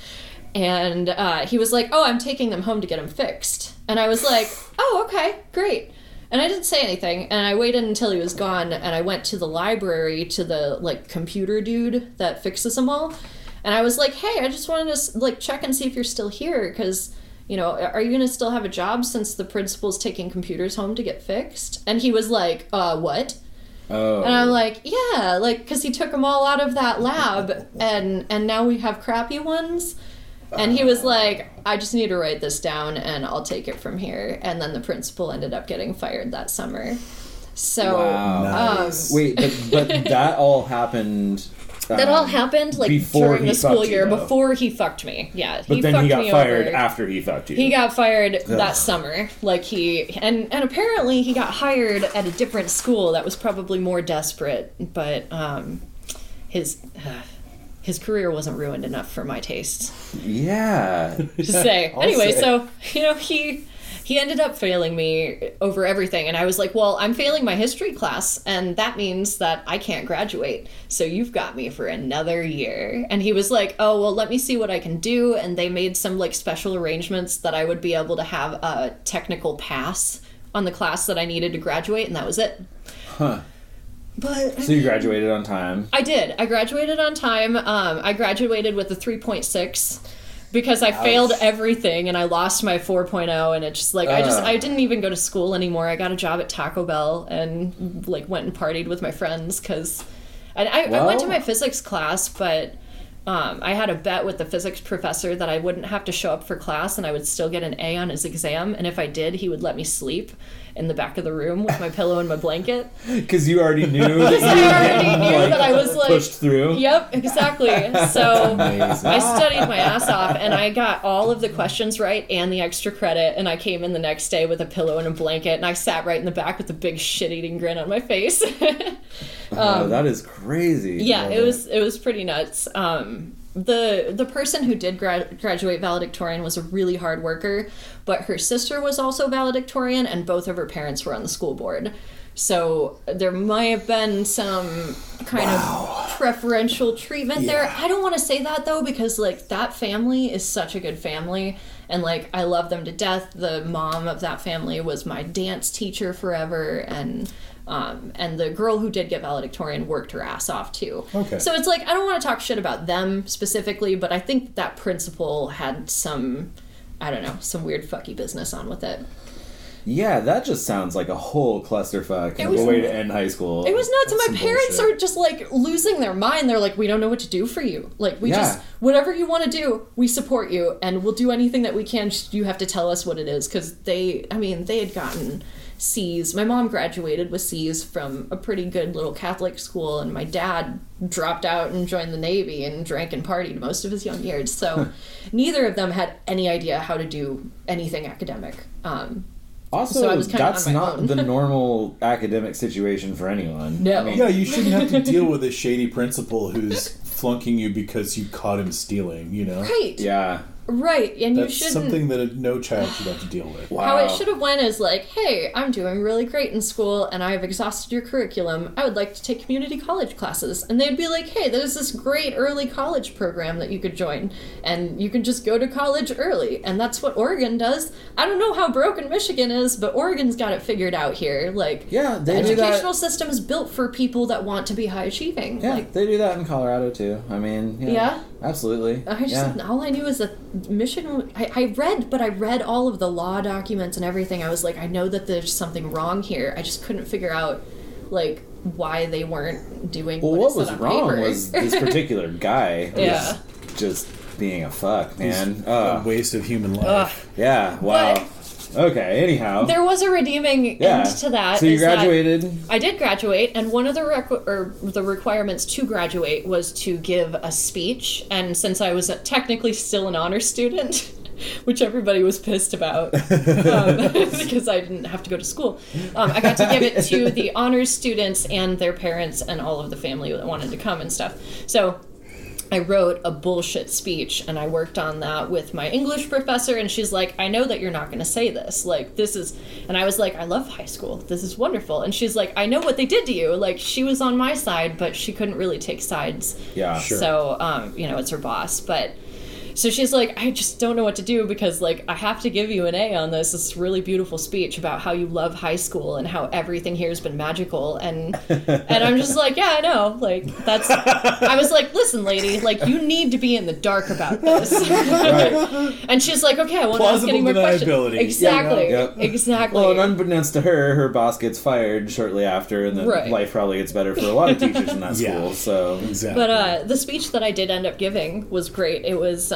And he was like, oh, I'm taking them home to get them fixed. And I was like, oh, okay, great. And I didn't say anything, and I waited until he was gone, and I went to the library to the, like, computer dude that fixes them all. And I was like, hey, I just wanted to, like, check and see if you're still here, because... you know, are you going to still have a job since the principal's taking computers home to get fixed? And he was like, what? Oh. And I'm like, yeah, like, because he took them all out of that lab, and now we have crappy ones. And he was like, I just need to write this down, and I'll take it from here. And then the principal ended up getting fired that summer. So, wow. Nice. Wait, but that all happened... that all happened, like, during the school year, before he fucked me. Yeah, but then he got fired after he fucked you. He got fired that summer. Like, and apparently he got hired at a different school that was probably more desperate, but his career wasn't ruined enough for my tastes. Yeah. To say. Anyway, so, you know, he ended up failing me over everything, and I was like, well, I'm failing my history class, and that means that I can't graduate, so you've got me for another year. And he was like, oh, well, let me see what I can do, and they made some, like, special arrangements that I would be able to have a technical pass on the class that I needed to graduate, and that was it. Huh. But so you graduated on time? I did. I graduated on time. I graduated with a 3.6. Because I failed everything, and I lost my 4.0, and it's just like I didn't even go to school anymore. I got a job at Taco Bell and, like, went and partied with my friends because I went to my physics class, but I had a bet with the physics professor that I wouldn't have to show up for class and I would still get an A on his exam, and if I did, he would let me sleep in the back of the room with my pillow and my blanket. Because you already knew that I was, like, pushed through? Yep, exactly. So I studied my ass off, and I got all of the questions right and the extra credit, and I came in the next day with a pillow and a blanket, and I sat right in the back with a big shit-eating grin on my face. That is crazy. Yeah, it was pretty nuts. The person who did graduate valedictorian was a really hard worker, but her sister was also valedictorian, and both of her parents were on the school board. So there might have been some kind of preferential treatment there. I don't want to say that, though, because, like, that family is such a good family, and, like, I love them to death. The mom of that family was my dance teacher forever, and the girl who did get valedictorian worked her ass off too. Okay. So it's like, I don't want to talk shit about them specifically, but I think that principal had some, I don't know, some weird fucky business on with it. Yeah, that just sounds like a whole clusterfuck of a way to end high school. It was nuts, and my parents are just, like, losing their mind. They're like, we don't know what to do for you. Like, we just, whatever you want to do, we support you, and we'll do anything that we can. Just, you have to tell us what it is, because they had gotten C's. My mom graduated with C's from a pretty good little Catholic school, and my dad dropped out and joined the Navy and drank and partied most of his young years. So neither of them had any idea how to do anything academic. Also, so that's not the normal academic situation for anyone. No. I mean, yeah, you shouldn't have to deal with a shady principal who's flunking you because you caught him stealing, you know? Right. Yeah. Right, and that's you shouldn't... something that no child should have to deal with. Wow. How it should have went is like, hey, I'm doing really great in school, and I've exhausted your curriculum. I would like to take community college classes. And they'd be like, hey, there's this great early college program that you could join, and you can just go to college early. And that's what Oregon does. I don't know how broken Michigan is, but Oregon's got it figured out here. Like, yeah, the educational system is built for people that want to be high achieving. Yeah, like, they do that in Colorado, too. I mean, yeah. Absolutely. All I knew is that Michigan... I read all of the law documents and everything. I was like, I know that there's something wrong here. I just couldn't figure out, like, why they weren't doing what was wrong was this particular guy was just being a fuck, man. A waste of human life. Yeah, wow. But okay, anyhow. there was a redeeming end to that. So you is that graduated? I did graduate, and one of the requirements to graduate was to give a speech. And since I was technically still an honor student, which everybody was pissed about because I didn't have to go to school, I got to give it to the honors students and their parents and all of the family that wanted to come and stuff. So I wrote a bullshit speech, and I worked on that with my English professor, and she's like, I know that you're not going to say this. Like, this is... And I was like, I love high school. This is wonderful. And she's like, I know what they did to you. Like, she was on my side, but she couldn't really take sides. Yeah, sure. So, it's her boss. But... So she's like, I just don't know what to do because, like, I have to give you an A on this really beautiful speech about how you love high school and how everything here has been magical. And I'm just like, yeah, I know. Like, that's... I was like, listen, lady, like, you need to be in the dark about this. Right. And she's like, okay, I won't ask any more questions. Exactly. Yep. Exactly. Well, and unbeknownst to her, her boss gets fired shortly after, and then life probably gets better for a lot of teachers in that school. So exactly. But the speech that I did end up giving was great. It was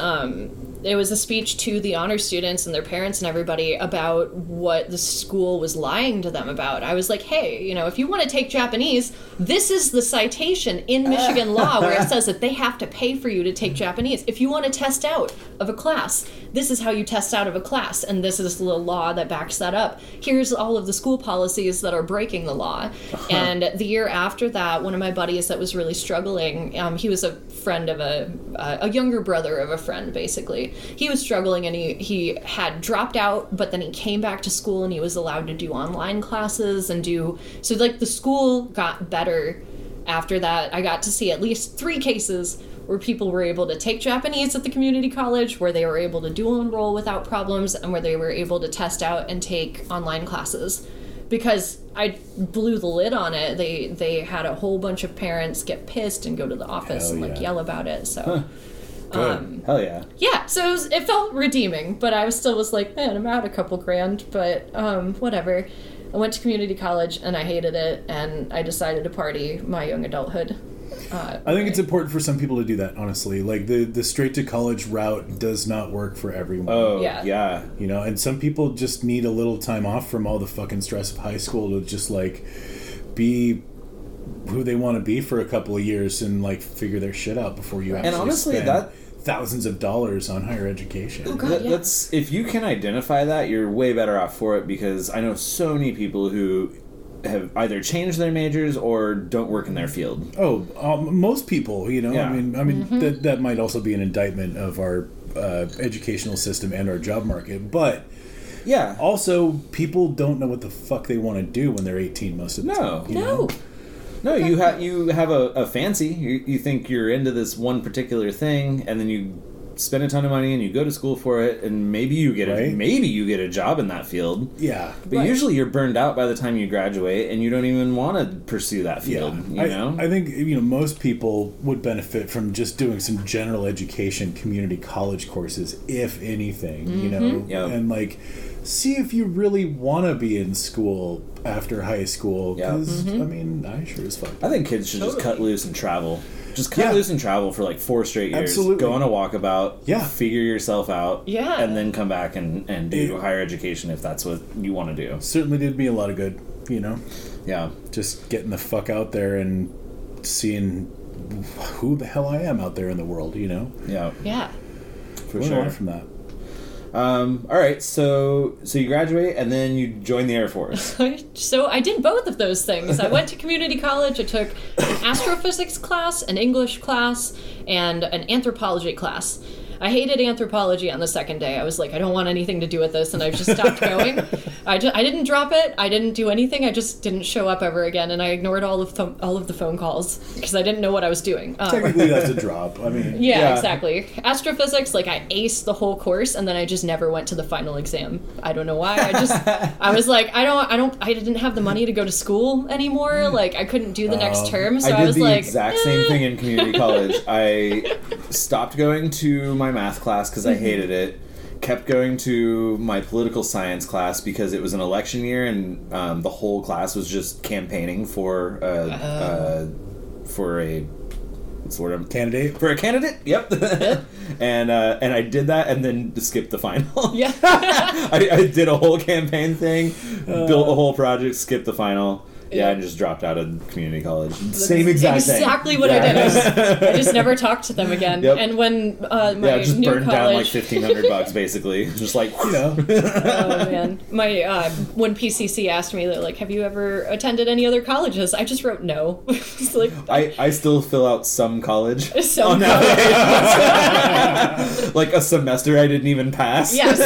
a speech to the honor students and their parents and everybody about what the school was lying to them about. I was like, hey, if you want to take Japanese, this is the citation in Michigan law where it says that they have to pay for you to take Japanese. If you want to test out of a class, this is how you test out of a class, and this is the law that backs that up. Here's all of the school policies that are breaking the law. And the year after that, one of my buddies that was really struggling, he was a friend of a younger brother of a friend, basically. He was struggling, and he had dropped out, but then he came back to school, and he was allowed to do online classes and so like the school got better after that. I got to see at least 3 cases where people were able to take Japanese at the community college, where they were able to dual enroll without problems, and where they were able to test out and take online classes. Because I blew the lid on it. They had a whole bunch of parents get pissed and go to the office and yell about it. So, good. Hell yeah. Yeah. So it felt redeeming, but I was like, man, I'm out a couple grand, but whatever. I went to community college and I hated it, and I decided to party my young adulthood. I think it's important for some people to do that, honestly. Like, the straight to college route does not work for everyone. Oh, yeah. And some people just need a little time off from all the fucking stress of high school to just, like, be who they want to be for a couple of years and, like, figure their shit out before you actually spend thousands of dollars on higher education. Oh, God, yeah. That's, if you can identify that, you're way better off for it, because I know so many people who have either changed their majors or don't work in their field. Most people, Yeah. I mean, that might also be an indictment of our educational system and our job market, but yeah, also people don't know what the fuck they want to do when they're 18 most of the time. No, you have a fancy. You think you're into this one particular thing, and then you spend a ton of money and you go to school for it, and maybe you get a job in that field. Yeah, but usually you're burned out by the time you graduate, and you don't even want to pursue that field. I think most people would benefit from just doing some general education community college courses, if anything. And like, see if you really want to be in school after high school. Because I mean, I sure as fuck. I think kids should just cut loose and travel. Just cut loose and travel for like 4 straight years. Absolutely. Go on a walkabout. Yeah. Figure yourself out. Yeah. And then come back and do higher education if that's what you want to do. Certainly did me a lot of good, Yeah. Just getting the fuck out there and seeing who the hell I am out there in the world, Yeah. Yeah. For What sure. I learned from that. All right, so you graduate and then you join the Air Force. So I did both of those things. I went to community college. I took an astrophysics class, an English class, and an anthropology class. I hated anthropology on the second day. I was like, I don't want anything to do with this, and I just stopped going. I didn't drop it. I didn't do anything. I just didn't show up ever again, and I ignored all of the phone calls because I didn't know what I was doing. Technically, that's a drop. I mean, yeah, exactly. Astrophysics, like, I aced the whole course, and then I just never went to the final exam. I don't know why. I was like, I didn't have the money to go to school anymore. Like, I couldn't do the next term, so I was like, I did the exact same thing in community college. I stopped going to my math class because I hated it. Kept going to my political science class because it was an election year, and the whole class was just campaigning for a What's the word? Candidate? For a candidate? Yep. And I did that and then skipped the final. Yeah. I did a whole campaign thing, built a whole project, skipped the final. Yeah, and just dropped out of community college. Same exact thing. Exactly what I did. I just never talked to them again. Yep. And when my just new burned college, down like $1,500 basically. Just like, oh man, my when PCC asked me, they're like, "Have you ever attended any other colleges?" I just wrote no. It's like, I still fill out some college. Some Like a semester I didn't even pass. yes.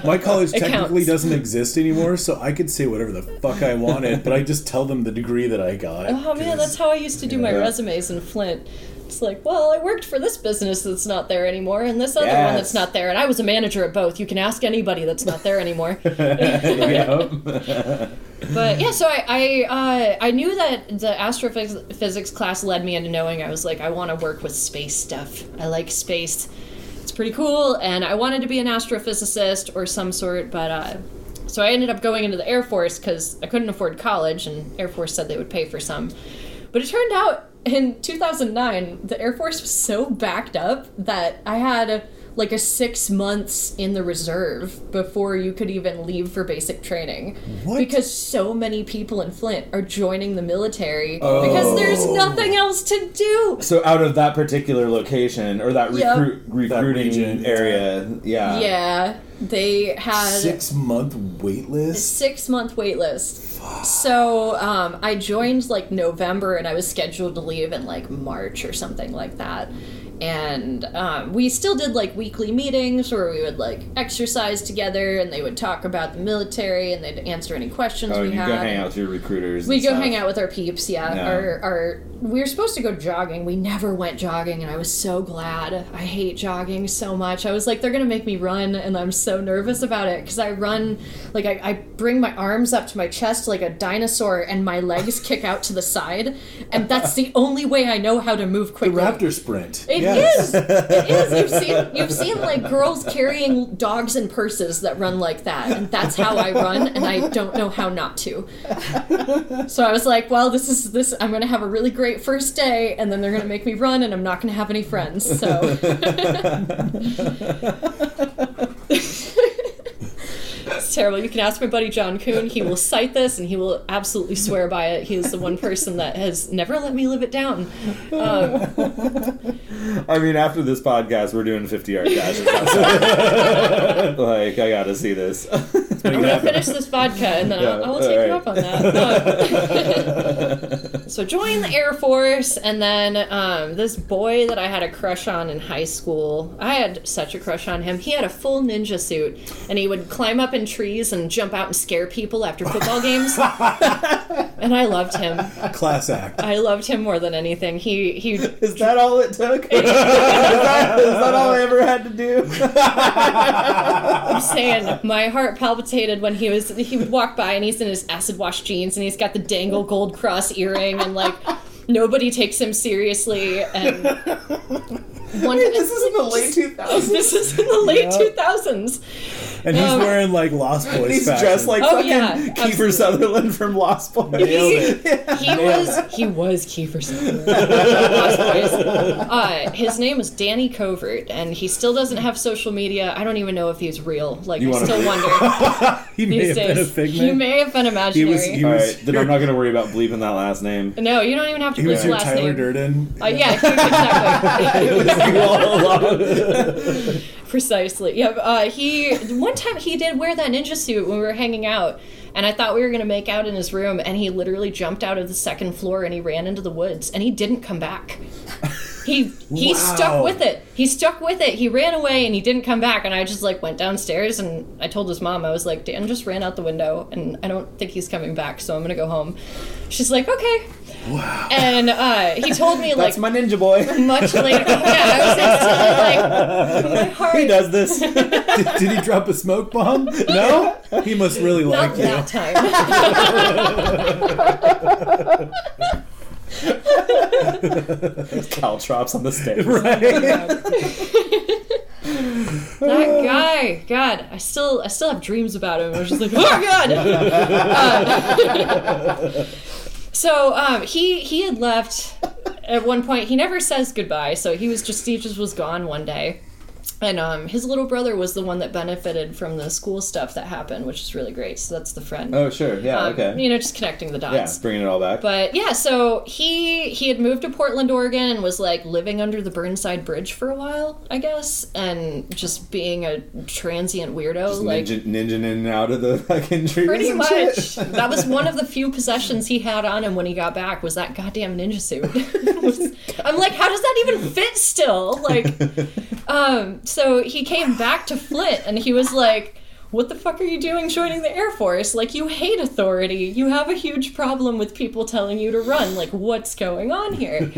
My college It technically counts. doesn't exist anymore, so I could say whatever the fuck I wanted, but I just tell them the degree that I got. Oh man, that's how I used to do my Yeah. resumes in Flint. It's like, well, I worked for this business that's not there anymore, and this other one that's not there, and I was a manager at both. You can ask anybody that's not there anymore. But yeah, so I knew that the astrophysics class led me into knowing I was like, I want to work with space stuff. I like space. It's pretty cool, and I wanted to be an astrophysicist or some sort, but so I ended up going into the Air Force because I couldn't afford college, and Air Force said they would pay for some. But it turned out in 2009, the Air Force was so backed up that I had like a 6 months in the reserve before you could even leave for basic training. What? Because so many people in Flint are joining the military because there's nothing else to do. So out of that particular location or that Yep. recruiting region, area, Yeah, they had 6 month wait list? 6 month wait list. So I joined like November and I was scheduled to leave in like March or something like that. And we still did like weekly meetings where we would like exercise together and they would talk about the military and they'd answer any questions we you had. go hang out with your recruiters. We and go stuff. hang out with our peeps, yeah. Yeah. We were supposed to go jogging. We never went jogging, and I was so glad. I hate jogging so much. I was like, they're gonna make me run, and I'm so nervous about it because I run like I bring my arms up to my chest like a dinosaur, and my legs kick out to the side, and that's the only way I know how to move The quickly. raptor sprint. It is. It is. You've seen like girls carrying dogs in purses that run like that, and that's how I run, and I don't know how not to. So I was like, well, this is I'm going to have a really great first day, and then they're going to make me run, and I'm not going to have any friends. So it's terrible. You can ask my buddy John Kuhn. He will cite this, and he will absolutely swear by it. He is the one person that has never let me live it down. I mean, after this podcast, we're doing 50-yard dashes outside. Like, I gotta see this. I'm gonna finish this vodka and then I'll take you up on that. So join the Air Force, and then this boy that I had a crush on in high school, I had such a crush on him. He had a full ninja suit, and he would climb up in trees and jump out and scare people after football games. And I loved him. Class act. I loved him more than anything. He Is that all it took? is that all I ever had to do? I'm saying my heart palpitated when he would walk by and he's in his acid wash jeans and he's got the dangle gold cross earring and like nobody takes him seriously and This is in the late 2000s. This is in the late 2000s. And he's wearing like Lost Boys He's fashion. dressed like Oh, fucking yeah, Kiefer absolutely. Sutherland from Lost Boys. He was Kiefer Sutherland. Lost Boys. His name was Danny Covert, and he still doesn't have social media. I don't even know if he's real. Like, You I wanna still be- wonder. He may These have been a days, figment. he may have been imaginary. He All was right, then I'm not going to worry about bleeping that last name. No, you don't even have to He put was his your last Tyler name. Durden. Yeah, exactly. It was you all along. Precisely. Yeah. One time he did wear that ninja suit when we were hanging out, and I thought we were gonna make out in his room, and he literally jumped out of the second floor and he ran into the woods, and he didn't come back. He stuck with it. He stuck with it. He ran away and he didn't come back, and I just like went downstairs and I told his mom, I was like, Dan just ran out the window and I don't think he's coming back, so I'm gonna go home. She's like, okay. Wow. And he told me like That's my ninja boy. much later. Yeah, I was instantly like, my heart. He does this. Did he drop a smoke bomb? No? He must really Not like you. that time. Caltrops on the stage. That guy, God, I still have dreams about him. I was just like, oh God. So he had left at one point. He never says goodbye, so he just was gone one day. And his little brother was the one that benefited from the school stuff that happened, which is really great. So that's the friend. Oh, sure. Yeah, okay. You know, just connecting the dots. Yeah, bringing it all back. But yeah, so he had moved to Portland, Oregon, and was like living under the Burnside Bridge for a while, I guess, and just being a transient weirdo. Just like ninja in and out of the fucking trees. Pretty and much. Shit. That was one of the few possessions he had on him when he got back, was that goddamn ninja suit. I'm like, how does that even fit still? Like, so he came back to Flint, and he was like, what the fuck are you doing joining the Air Force? Like, you hate authority. You have a huge problem with people telling you to run. Like, what's going on here?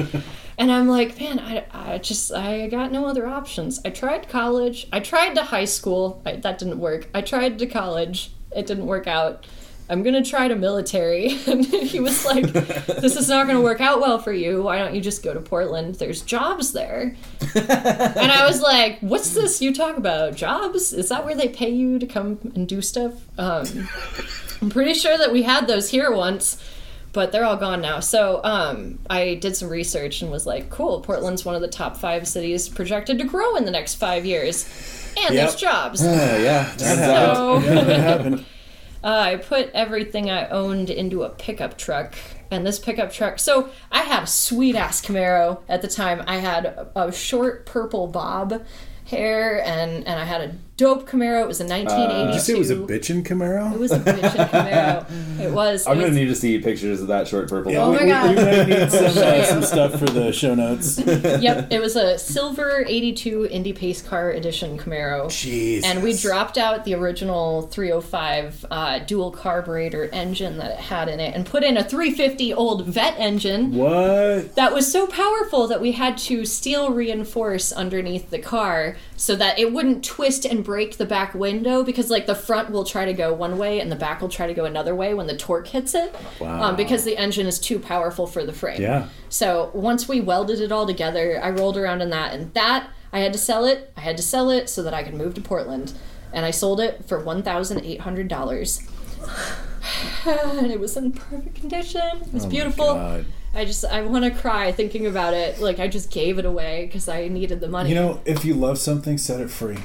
And I'm like, man, I got no other options. I tried college. I tried to high school. That didn't work. I tried to college. It didn't work out. I'm going to try to military. And he was like, this is not going to work out well for you. Why don't you just go to Portland? There's jobs there. And I was like, what's this you talk about? Jobs? Is that where they pay you to come and do stuff? I'm pretty sure that we had those here once, but they're all gone now. So I did some research and was like, cool, Portland's one of the top 5 cities projected to grow in the next 5 years. And there's jobs. Yeah, That happened. I put everything I owned into a pickup truck, and this pickup truck... So I had a sweet-ass Camaro at the time. I had a short purple bob hair, and I had a dope Camaro. It was a 1982. Did you say it was a bitchin' Camaro? It was a bitchin' Camaro. It was. I'm going to need to see pictures of that short purple. Oh my God. We might need some stuff for the show notes. Yep, it was a silver 82 Indy Pace Car Edition Camaro. Jesus. And we dropped out the original 305 dual carburetor engine that it had in it and put in a 350 old Vet engine. What? That was so powerful that we had to steel reinforce underneath the car so that it wouldn't twist and break the back window, because like the front will try to go one way and the back will try to go another way when the torque hits it. Wow. Because the engine is too powerful for the frame. Yeah. So once we welded it all together, I rolled around in that, and that I had to sell it. I had to sell it so that I could move to Portland, and I sold it for $1,800. And it was in perfect condition. It was beautiful. God. I want to cry thinking about it. Like, I just gave it away because I needed the money. You know, if you love something, set it free.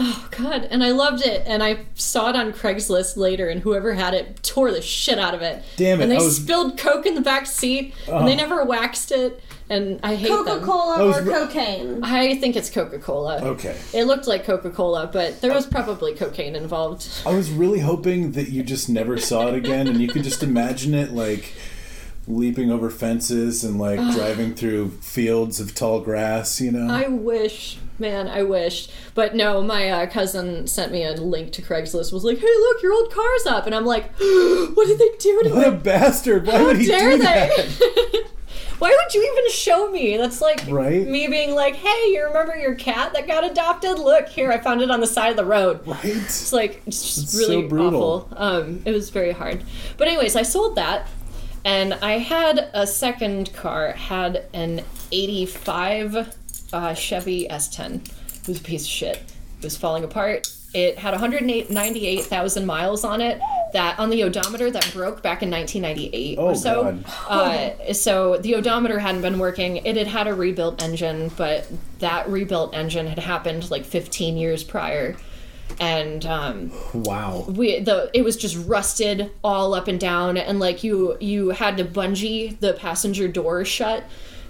Oh, God. And I loved it. And I saw it on Craigslist later, and whoever had it tore the shit out of it. Damn it. And they spilled Coke in the back seat, and they never waxed it. And I hate them. Coca-Cola or cocaine? I think it's Coca-Cola. Okay. It looked like Coca-Cola, but there was probably cocaine involved. I was really hoping that you just never saw it again, and you could just imagine it, like, leaping over fences and, like, driving through fields of tall grass, you know? I wish. Man, I wish. But no, my cousin sent me a link to Craigslist, was like, hey, look, your old car's up. And I'm like, what did they do to What it? a bastard. Why How would he dare do they? that? Why would you even show me? That's like Right? me being like, hey, you remember your cat that got adopted? Look, here, I found it on the side of the road. Right? It's like, it's just It's really so brutal. awful. It was very hard. But anyways, I sold that, and I had a second car, had an 85 Chevy S10. It was a piece of shit. It was falling apart. It had 198,000 miles on it. That on the odometer that broke back in 1998 or so. God. So the odometer hadn't been working. It had had a rebuilt engine, but that rebuilt engine had happened like 15 years prior. And Wow. it was just rusted all up and down, and like you had to bungee the passenger door shut.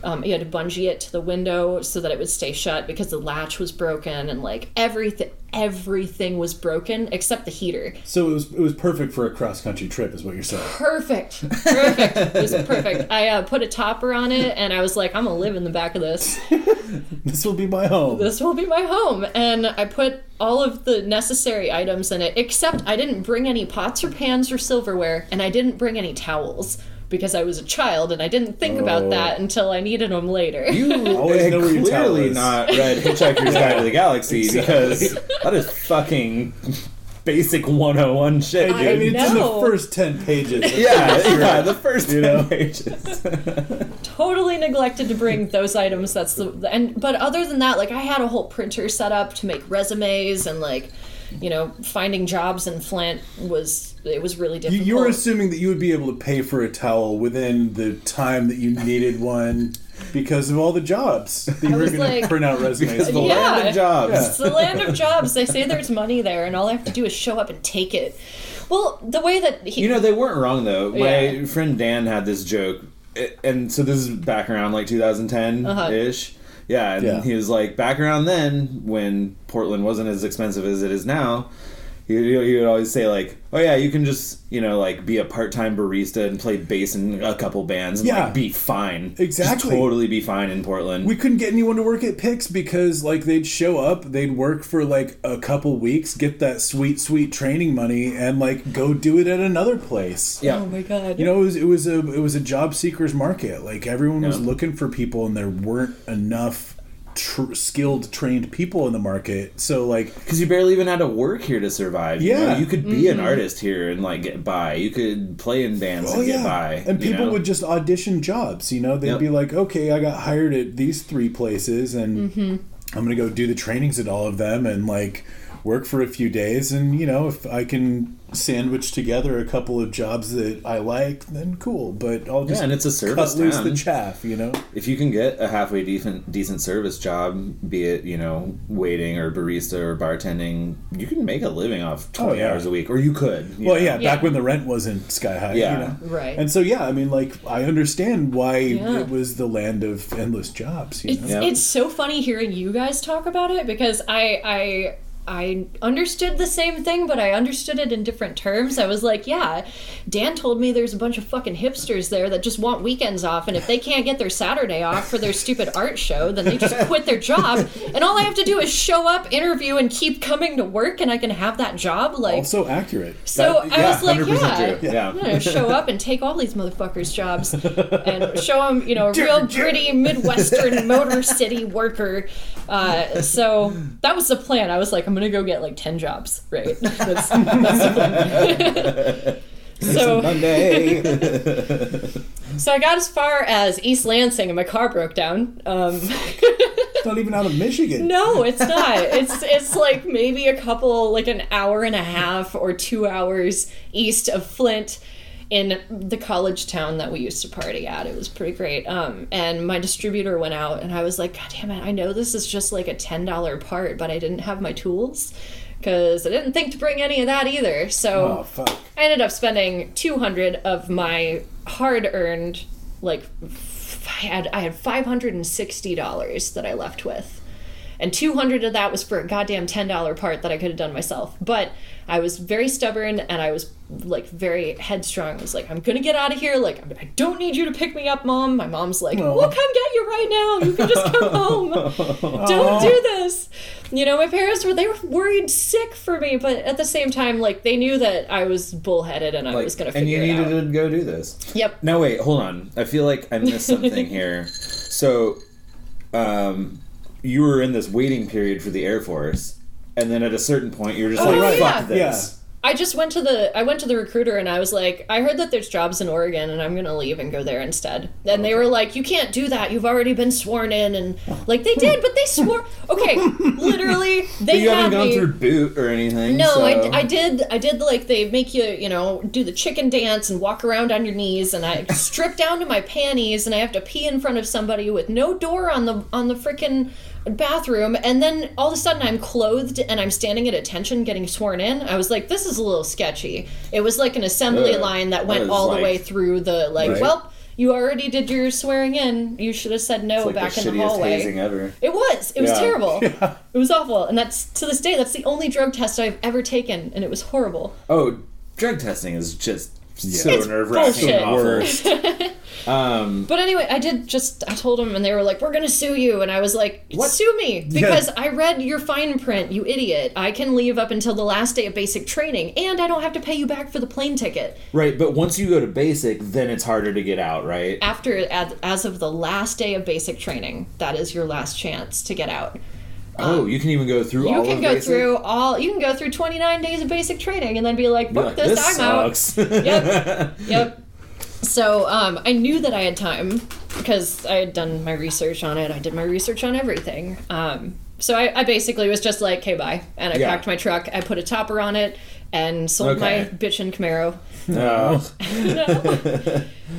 You had to bungee it to the window so that it would stay shut because the latch was broken, and like everything was broken except the heater. So it was perfect for a cross-country trip is what you're saying. Perfect. It was perfect. I put a topper on it, and I was like, I'm gonna live in the back of this. This will be my home. This will be my home. And I put all of the necessary items in it, except I didn't bring any pots or pans or silverware, and I didn't bring any towels. Because I was a child and I didn't think about that until I needed them later. You Always had know where your towel clearly is. not read Hitchhiker's Guide to the Galaxy Exactly. because that is fucking basic 101 shit, I dude. mean, it's in the know. first 10 pages. Yeah, the first 10 You know? pages. Totally neglected to bring those items. But other than that, like I had a whole printer set up to make resumes, and like, you know, finding jobs in Flint was it was really difficult. You were assuming that you would be able to pay for a towel within the time that you needed one because of all the jobs that you were going to print out resumes. Because the land of jobs. It's the land of jobs. They say there's money there, and all I have to do is show up and take it. Well, the way that they weren't wrong though. My friend Dan had this joke, and so this is back around like 2010-ish. Yeah, and he was like, back around then, when Portland wasn't as expensive as it is now, he would always say, like, oh yeah, you can just, like, be a part-time barista and play bass in a couple bands and, like, be fine. Exactly. Just totally be fine in Portland. We couldn't get anyone to work at Pix because, like, they'd show up, they'd work for, like, a couple weeks, get that sweet, sweet training money, and, like, go do it at another place. Yeah. Oh my God. It was a job seeker's market. Like, everyone was looking for people, and there weren't enough skilled, trained people in the market. So, like, because you barely even had to work here to survive. You could be an artist here and, like, get by. You could play in bands and get by. And people would just audition jobs. They'd be like, okay, I got hired at these 3 places, and I'm gonna go do the trainings at all of them, and, like, work for a few days, and if I can sandwich together a couple of jobs that I like, then cool. But I'll just and it's a service cut loose town. the chaff. If you can get a halfway decent service job, be it waiting or barista or bartending, you can make a living off 20 hours a week, or you could. Back when the rent wasn't sky high. Right. And so I understand why it was the land of endless jobs. It's so funny hearing you guys talk about it, because I understood the same thing, but I understood it in different terms. I was like, Dan told me there's a bunch of fucking hipsters there that just want weekends off, and if they can't get their Saturday off for their stupid art show, then they just quit their job, and all I have to do is show up, interview, and keep coming to work, and I can have that job. Like, also accurate. So I was like, 100% true. I'm gonna show up and take all these motherfuckers' jobs and show them, a real gritty Midwestern Motor City worker. So that was the plan. I was like, I'm gonna go get like 10 jobs, right? That's the plan. So Monday. So I got as far as East Lansing and my car broke down. It's not even out of Michigan. No, it's not. It's like maybe an hour and a half or 2 hours east of Flint, in the college town that we used to party at. It was pretty great. And my distributor went out, and I was like, God damn it, I know this is just like a $10 part, but I didn't have my tools, because I didn't think to bring any of that either. So I ended up spending $200 of my hard-earned, like, I had $560 that I left with. And $200 of that was for a goddamn $10 part that I could have done myself. But I was very stubborn, and I was, like, very headstrong. I was like, I'm gonna get out of here. Like, I don't need you to pick me up, Mom. My mom's like, we'll come get you right now. You can just come home. Don't do this. My parents they were worried sick for me, but at the same time, like, they knew that I was bullheaded and I was gonna figure it out. And you needed to go do this. Yep. Now wait, hold on. I feel like I missed something here. So, you were in this waiting period for the Air Force, and then at a certain point, you're just fuck this. Yeah. I just went to the recruiter, and I was like, I heard that there's jobs in Oregon, and I'm gonna leave and go there instead. And they were like, you can't do that. You've already been sworn in, and like they did, but they swore. Okay, literally, they you haven't had gone me through boot or anything. No, so. I did. Like, they make you, do the chicken dance and walk around on your knees, and I strip down to my panties, and I have to pee in front of somebody with no door on the frickin' bathroom, and then all of a sudden I'm clothed and I'm standing at attention getting sworn in. I was like, this is a little sketchy. It was like an assembly line that went all the way through the, like, well, you already did your swearing in. You should have said no back in the hallway. Hazing ever. It was terrible. Yeah. It was awful. And that's, to this day, that's the only drug test I've ever taken, and it was horrible. Oh, drug testing is just so nerve-wracking and awful. But anyway, I told them, and they were like, we're gonna sue you, and I was like, what? Sue me, because I read your fine print, you idiot. I can leave up until the last day of basic training, and I don't have to pay you back for the plane ticket. Right, but once you go to basic, then it's harder to get out, right? As of the last day of basic training, that is your last chance to get out. You can even go through all of basic? You can go through 29 days of basic training and then be like, fuck this, I'm sucks. out. Yep. So I knew that I had time because I had done my research on it. I did my research on everything. So I basically was just like, okay, bye. And I packed my truck. I put a topper on it, and sold my bitchin' Camaro. No.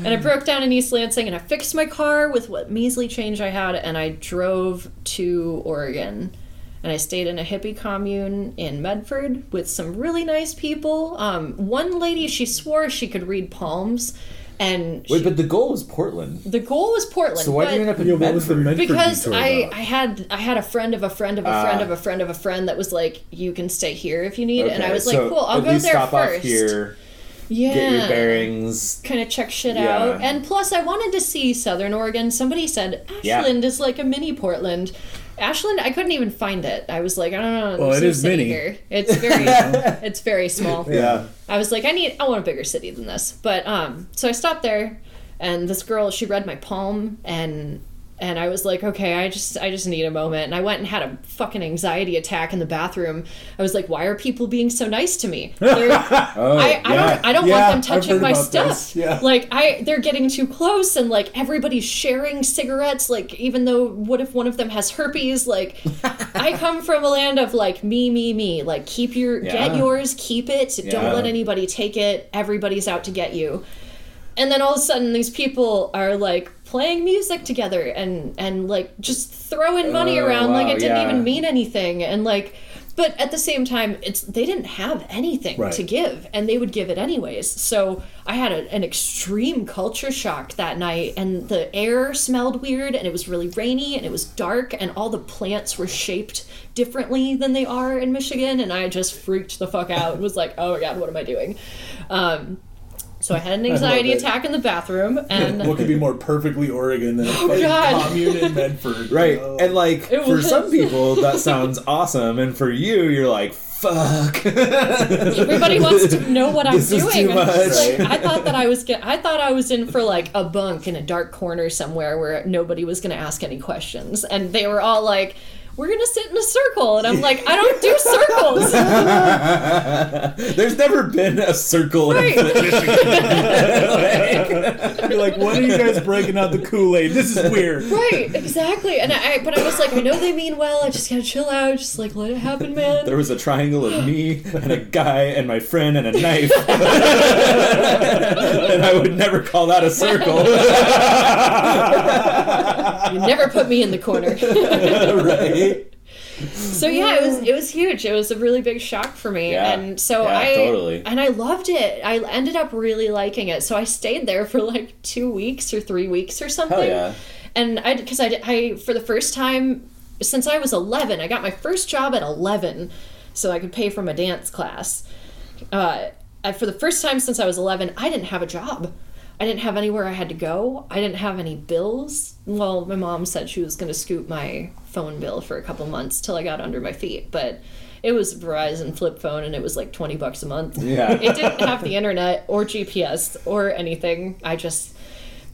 And I broke down in East Lansing, and I fixed my car with what measly change I had, and I drove to Oregon. And I stayed in a hippie commune in Medford with some really nice people. One lady, she swore she could read palms. And Wait, but the goal was Portland. The goal was Portland. So why did you end up in Medford? Because I had a friend of a friend of a friend of a friend of a friend that was like, you can stay here if you need. Okay, and I was like, cool, I'll go there stop first. Off here, yeah. Get your bearings. Kind of check shit out. And plus, I wanted to see Southern Oregon. Somebody said Ashland is like a mini Portland. Ashland, I couldn't even find it. I was like, I don't know. Well, it is mini. Here. It's very, it's very small. Yeah. I was like, I want a bigger city than this. But so I stopped there, and this girl, she read my palm, and I was like, okay, I just need a moment. And I went and had a fucking anxiety attack in the bathroom. I was like, why are people being so nice to me? I don't want them touching my stuff. Yeah. Like they're getting too close, and like everybody's sharing cigarettes. Like, even though, what if one of them has herpes? Like, I come from a land of like me. Like, get yours, keep it. Don't let anybody take it. Everybody's out to get you. And then all of a sudden, these people are like playing music together and like just throwing money around like it didn't even mean anything. And like, but at the same time, they didn't have anything to give, and they would give it anyways. So I had an extreme culture shock that night, and the air smelled weird, and it was really rainy, and it was dark, and all the plants were shaped differently than they are in Michigan, and I just freaked the fuck out and was like, oh my god, what am I doing? So I had an anxiety attack in the bathroom, and what could be more perfectly Oregon than a fucking commune in Medford? Right, and like for some people that sounds awesome, and for you, you're like, fuck. Everybody wants to know what I'm This doing. is too much. Like, I thought I was in for like a bunk in a dark corner somewhere where nobody was going to ask any questions, and they were all like, we're going to sit in a circle. And I'm like, I don't do circles. There's never been a circle in Flint, Michigan. You're like, when are you guys breaking out the Kool-Aid? This is weird. Right, exactly. But I was like, I know they mean well. I just got to chill out. Just like, let it happen, man. There was a triangle of me and a guy and my friend and a knife. And I would never call that a circle. You never put me in the corner. Right. So yeah, it was huge. It was a really big shock for me, and so totally. And I loved it. I ended up really liking it. So I stayed there for like 2 weeks or 3 weeks or something. Hell yeah. And because I for the first time since I was 11, I got my first job at 11, so I could pay for my dance class. For the first time since I was 11, I didn't have a job. I didn't have anywhere I had to go. I didn't have any bills. Well, my mom said she was going to scoop my phone bill for a couple months till I got under my feet, but it was Verizon flip phone, and it was like $20 a month. Yeah. It didn't have the internet or GPS or anything.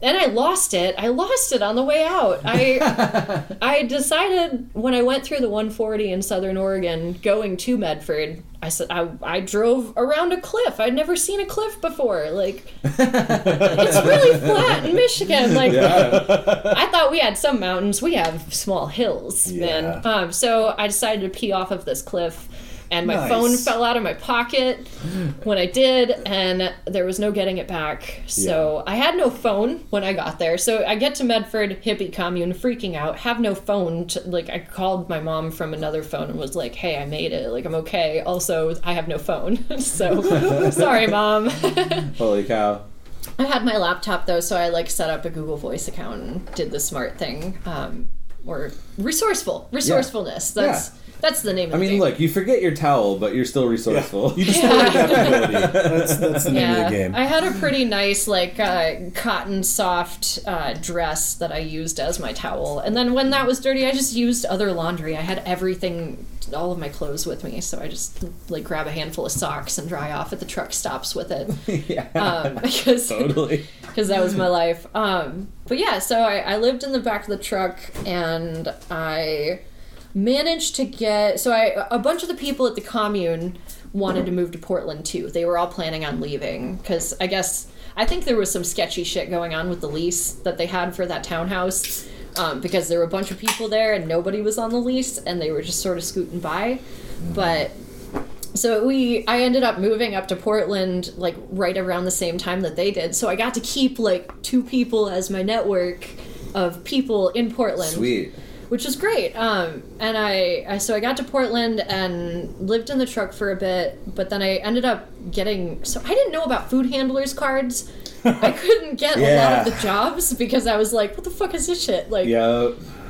And I lost it. I lost it on the way out. I decided when I went through the 140 in Southern Oregon going to Medford, I said I drove around a cliff. I'd never seen a cliff before. Like, it's really flat in Michigan. Like, I thought we had some mountains. We have small hills, man. So I decided to pee off of this cliff. And my phone fell out of my pocket when I did, and there was no getting it back. So I had no phone when I got there. So I get to Medford, hippie commune, freaking out, have no phone. I called my mom from another phone and was like, hey, I made it. Like, I'm okay. Also, I have no phone. So, sorry, Mom. Holy cow. I had my laptop, though, so I, set up a Google Voice account and did the smart thing. Or resourcefulness. That's the name of the game. Look, you forget your towel, but you're still resourceful. You just learned adaptability. That's the name of the game. I had a pretty nice, cotton soft dress that I used as my towel. And then when that was dirty, I just used other laundry. I had everything, all of my clothes with me, so I just, grab a handful of socks and dry off at the truck stops with it. Totally. Because that was my life. But yeah, so I lived in the back of the truck, and I managed to get... So a bunch of the people at the commune wanted to move to Portland, too. They were all planning on leaving, because I think there was some sketchy shit going on with the lease that they had for that townhouse, because there were a bunch of people there, and nobody was on the lease, and they were just sort of scooting by. But So I ended up moving up to Portland like right around the same time that they did. So I got to keep like 2 people as my network of people in Portland. Sweet. Which was great. And I got to Portland and lived in the truck for a bit, but then I ended up so I didn't know about food handlers cards. I couldn't get a lot of the jobs because I was like, what the fuck is this shit? Like,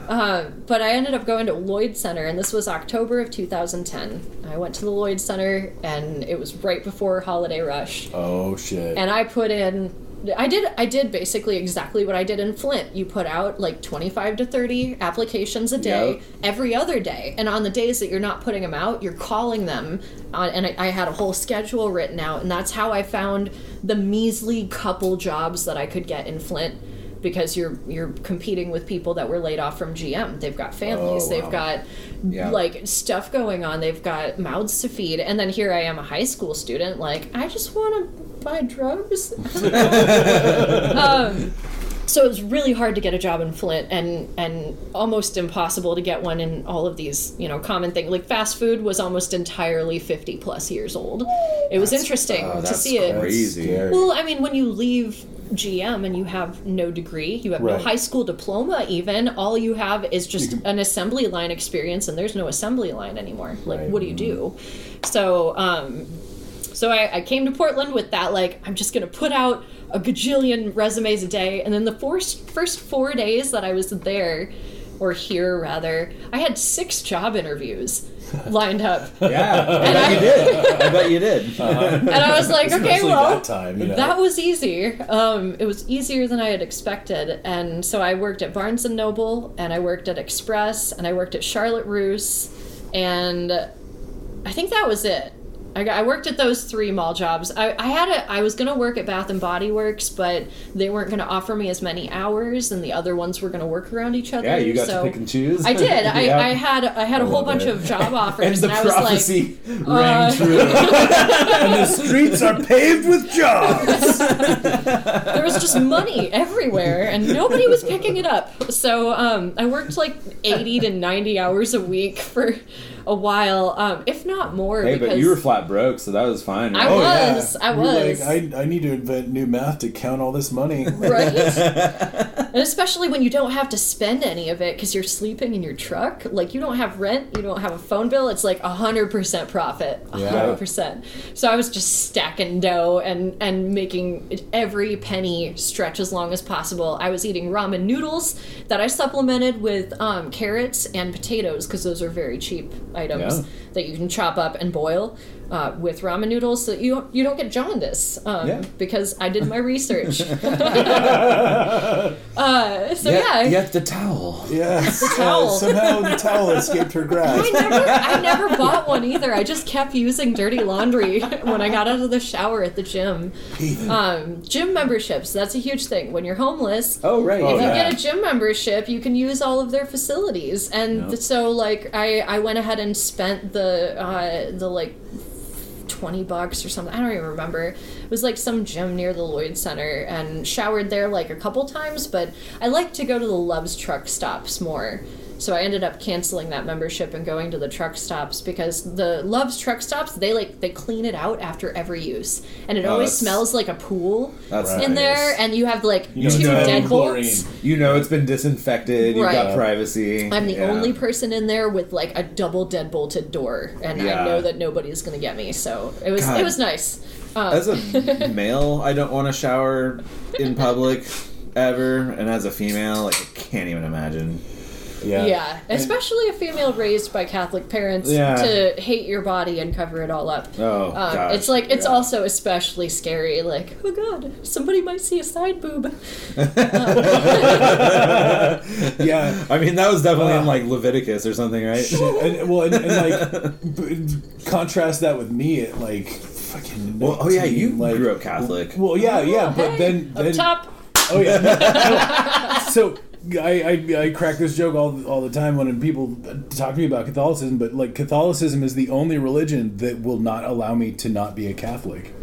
but I ended up going to Lloyd Center, and this was October of 2010. I went to the Lloyd Center, and it was right before Holiday Rush. Oh, shit. And I put in... I did basically exactly what I did in Flint. You put out like 25 to 30 applications a day, every other day. And on the days that you're not putting them out, you're calling them. And I had a whole schedule written out, and that's how I found the measly couple jobs that I could get in Flint. Because you're competing with people that were laid off from GM. They've got families. They've got like stuff going on. They've got mouths to feed. And then here I am, a high school student. Like, I just want to buy drugs. So it was really hard to get a job in Flint, and almost impossible to get one in all of these, common things. Like fast food was almost entirely 50 plus years old. It was interesting to see it. Crazy. Well, I mean, when you leave GM and you have no degree, you have no high school diploma even, all you have is just an assembly line experience, and there's no assembly line anymore. Like, what do you do? So I came to Portland with that, like, I'm just going to put out a gajillion resumes a day, and then the first 4 days that I was there, or here rather, I had 6 job interviews lined up. Yeah, I bet you did. And I was like, okay, well, that was easy. It was easier than I had expected. And so I worked at Barnes & Noble, and I worked at Express, and I worked at Charlotte Russe, and I think that was it. I worked at those 3 mall jobs. I was going to work at Bath & Body Works, but they weren't going to offer me as many hours, and the other ones were going to work around each other. Yeah, you got to pick and choose. I did. I had a whole bunch of job offers, and the prophecy rang true. And the streets are paved with jobs. There was just money everywhere, and nobody was picking it up. So I worked like 80 to 90 hours a week for a while, if not more. Hey, but you were flat broke, so that was fine. Right? I was. Like, I need to invent new math to count all this money. Right? And especially when you don't have to spend any of it because you're sleeping in your truck. Like, you don't have rent, you don't have a phone bill. It's like 100% profit. 100%. So I was just stacking dough and making every penny stretch as long as possible. I was eating ramen noodles that I supplemented with carrots and potatoes because those are very cheap items that you can chop up and boil with ramen noodles so that you don't get jaundice because I did my research. Yet the towel. Yes. The towel. Somehow the towel escaped her grasp. I never bought one either. I just kept using dirty laundry when I got out of the shower at the gym. Gym memberships, that's a huge thing. When you're homeless, if you get a gym membership, you can use all of their facilities. And so, like, I went ahead and spent the like $20 or something. I don't even remember. It was like some gym near the Lloyd Center, and showered there like a couple times, but I like to go to the Love's truck stops more. So I ended up canceling that membership and going to the truck stops because the Love's truck stops, they clean it out after every use. And it always smells like a pool in there, and you have like 2 deadbolts. You know it's been disinfected, you've got privacy. I'm the only person in there with like a double deadbolted door, and I know that nobody's going to get me. So it was nice. As a male, I don't want to shower in public ever, and as a female, like, I can't even imagine. Yeah, especially a female raised by Catholic parents to hate your body and cover it all up. Oh, gosh. It's like, it's also especially scary. Like, oh God, somebody might see a side boob. Yeah. I mean, that was definitely in, like, Leviticus or something, right? And like, contrast that with me at, like, fucking 19, you like, grew up Catholic. Well, but then... Up top. Oh, yeah. So... I crack this joke all the time when people talk to me about Catholicism, but like Catholicism is the only religion that will not allow me to not be a Catholic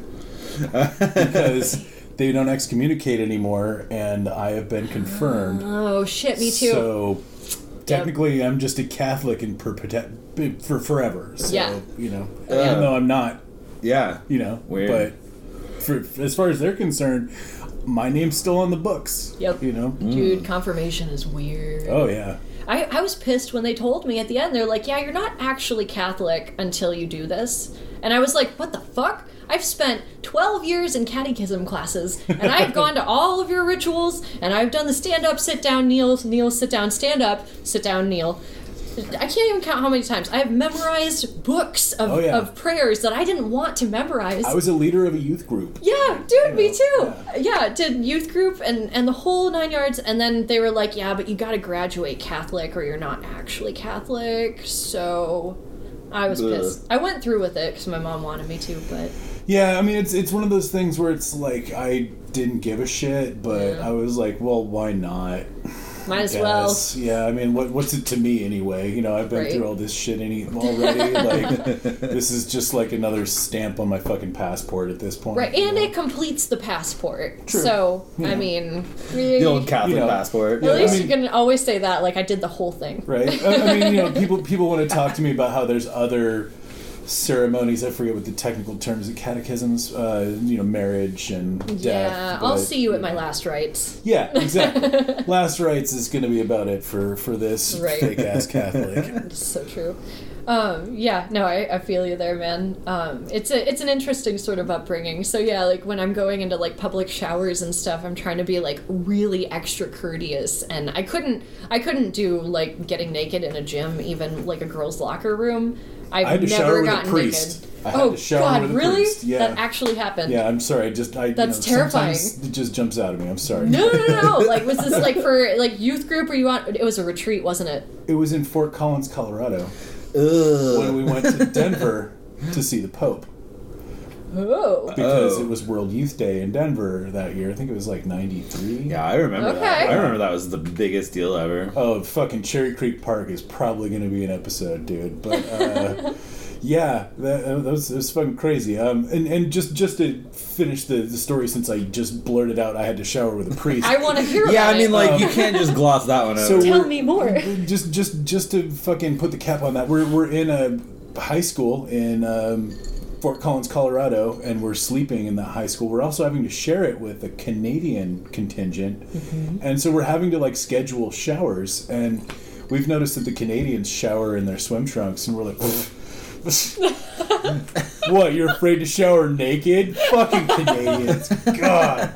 because they don't excommunicate anymore, and I have been confirmed. Oh shit, me too. So technically I'm just a Catholic in for forever. So, Yeah. even though I'm not, Yeah. but Weird. as far as they're concerned, my name's still on the books. Yep. Dude, confirmation is weird. Oh, yeah. I was pissed when they told me at the end. They're like, yeah, you're not actually Catholic until you do this. And I was like, what the fuck? I've spent 12 years in catechism classes, and I've gone to all of your rituals, and I've done the stand-up, sit-down, kneel, sit down, stand up, sit down, kneel. I can't even count how many times. I have memorized books of prayers that I didn't want to memorize. I was a leader of a youth group. Yeah, dude, me too. Yeah, did youth group and the whole 9 yards, and then they were like, yeah, but you gotta graduate Catholic or you're not actually Catholic, so I was pissed. I went through with it because my mom wanted me to, but... Yeah, I mean, it's one of those things where it's like, I didn't give a shit, but I was like, well, why not? Might as well. Yeah, I mean, what's it to me anyway? I've been through all this shit already. Like, this is just like another stamp on my fucking passport at this point. Right, and it completes the passport. True. So, I mean... The old Catholic passport. At least you can always say that, like, I did the whole thing. Right? I mean, people want to talk to me about how there's other ceremonies, I forget what the technical terms of catechisms, marriage and death. Yeah, I'll see you at my last rites. Yeah, exactly. Last rites is going to be about it for this fake-ass Catholic. It's so true. I feel you there, man. It's an interesting sort of upbringing. So yeah, like when I'm going into like public showers and stuff, I'm trying to be like really extra courteous, and I couldn't do like getting naked in a gym, even like a girl's locker room. I've never gotten naked. Oh God, really? Yeah. That actually happened. Yeah, I'm sorry. That's terrifying. Sometimes it just jumps out of me. I'm sorry. No. Like, was this like for like youth group, or it was a retreat, wasn't it? It was in Fort Collins, Colorado. Ugh. When we went to Denver to see the Pope. Oh. Because it was World Youth Day in Denver that year. I think it was like 93. Yeah, I remember that. I remember that was the biggest deal ever. Oh, fucking Cherry Creek Park is probably going to be an episode, dude. But, yeah, that was fucking crazy. And just to finish the story, since I just blurted out I had to shower with a priest. I want to hear about it. Yeah, I mean, like, you can't just gloss that one over. So tell me more. Just to fucking put the cap on that, we're in a high school in Fort Collins, Colorado, and we're sleeping in that high school. We're also having to share it with a Canadian contingent, and so we're having to like schedule showers. And we've noticed that the Canadians shower in their swim trunks, and we're like, "What? You're afraid to shower naked? Fucking Canadians, God!"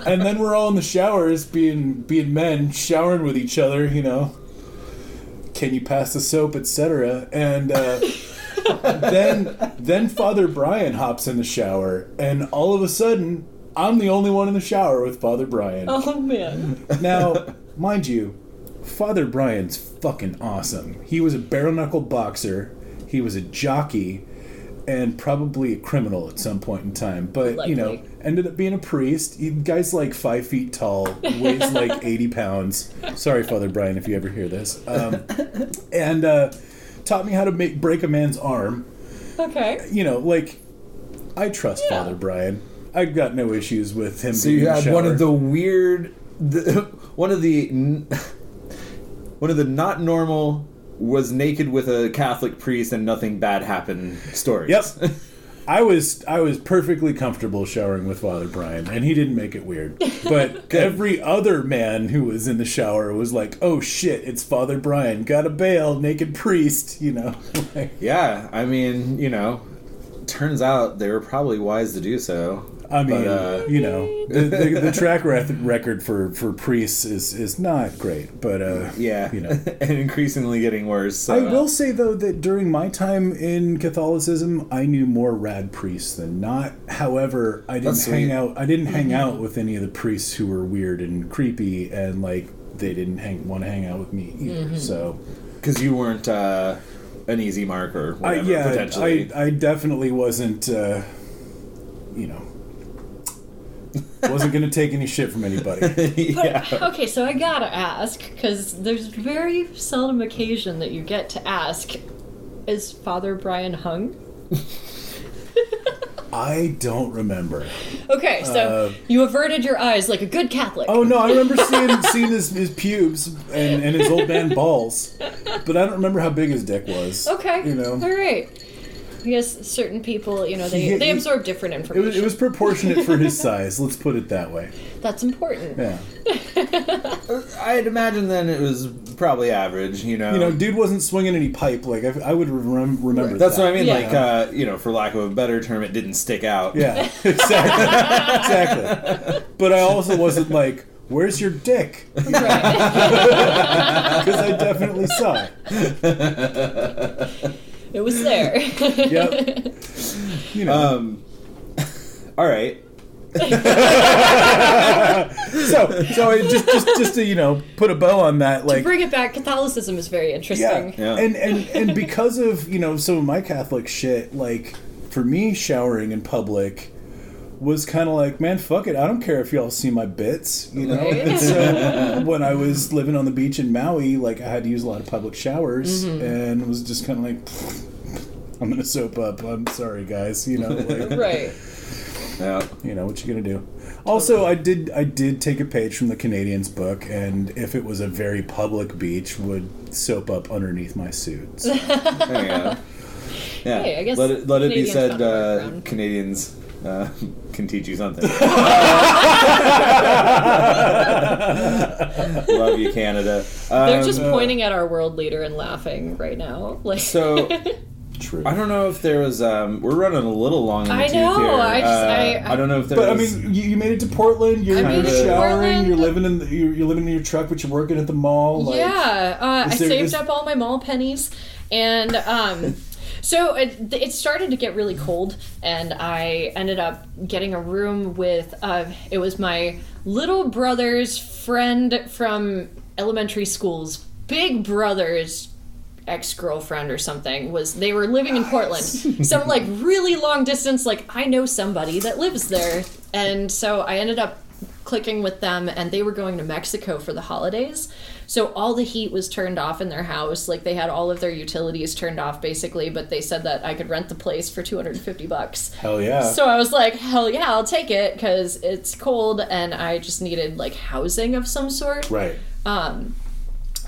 And then we're all in the showers, being men, showering with each other. Can you pass the soap, etc. And then Father Brian hops in the shower, and all of a sudden, I'm the only one in the shower with Father Brian. Oh, man. Now, mind you, Father Brian's fucking awesome. He was a bare-knuckle boxer, he was a jockey, and probably a criminal at some point in time. But, Likely. ended up being a priest. Guy's like 5 feet tall, weighs like 80 pounds. Sorry, Father Brian, if you ever hear this. And taught me how to break a man's arm. Okay. I trust Father Brian. I got no issues with him. So being you in the had shower. one of the weird, one of the not normal was naked with a Catholic priest and nothing bad happened stories. Yep. I was perfectly comfortable showering with Father Brian, and he didn't make it weird. But every other man who was in the shower was like, "Oh shit, it's Father Brian. Gotta bail, naked priest." Yeah, I mean, turns out they were probably wise to do so. I mean, the track record for priests is not great, but and increasingly getting worse. So. I will say though that during my time in Catholicism, I knew more rad priests than not. However, I didn't hang out with any of the priests who were weird and creepy, and like they didn't want to hang out with me either. So, because you weren't an easy mark or whatever, potentially. I definitely wasn't. Wasn't going to take any shit from anybody. But, okay, so I gotta ask, because there's very seldom occasion that you get to ask, is Father Brian hung? I don't remember. Okay, so you averted your eyes like a good Catholic. Oh no, I remember seeing his pubes and his old man balls, but I don't remember how big his dick was. Okay, you know. All right. I guess certain people, you know, they absorb different information. It was proportionate for his size. Let's put it that way. That's important. Yeah. I'd imagine then it was probably average, you know. You know, dude wasn't swinging any pipe. Like I would remember. That's that. what I mean. Yeah. Like, you know, for lack of a better term, it didn't stick out. Yeah, exactly. But I also wasn't like, where's your dick? Right. Because I definitely saw it. It was there. Yep. You know. All right. So just to, you know, put a bow on that, like, To bring it back, Catholicism is very interesting. Yeah. And because of, you know, some of my Catholic shit, like, for me, showering in public was kind of like, man, fuck it, I don't care if y'all see my bits, you know. Right. And so when I was living on the beach in Maui, like, I had to use a lot of public showers, and was just kind of like, I'm gonna soap up. I'm sorry, guys. You know, like, Right. Yeah. you know what you gonna do. Also, I did take a page from the Canadians book, and if it was a very public beach, would soap up underneath my suits. There you go. Yeah. Hey, I guess let it be Canadians said, found a workaround. Canadians can teach you something. Love you, Canada. They're just pointing at our world leader and laughing right now. Like, So, True. I don't know if there was. We're running a little long in the I tooth know, here. I don't know if there But I was. mean, you made it to Portland. You're I made it to showering. Portland. You're living in you're living in your truck, but you're working at the mall. Like, yeah, I is there- saved is- up all my mall pennies, and so it started to get really cold, and I ended up getting a room with. It was my little brother's friend from elementary school's big brother's ex-girlfriend or something. They were living in Portland, some like really long distance. Like, I know somebody that lives there, and so I ended up clicking with them, and they were going to Mexico for the holidays. So all the heat was turned off in their house. Like, they had all of their utilities turned off, basically, but they said that I could rent the place for $250. Hell yeah. So I was like, hell yeah, I'll take it, because it's cold, and I just needed, like, housing of some sort. Right.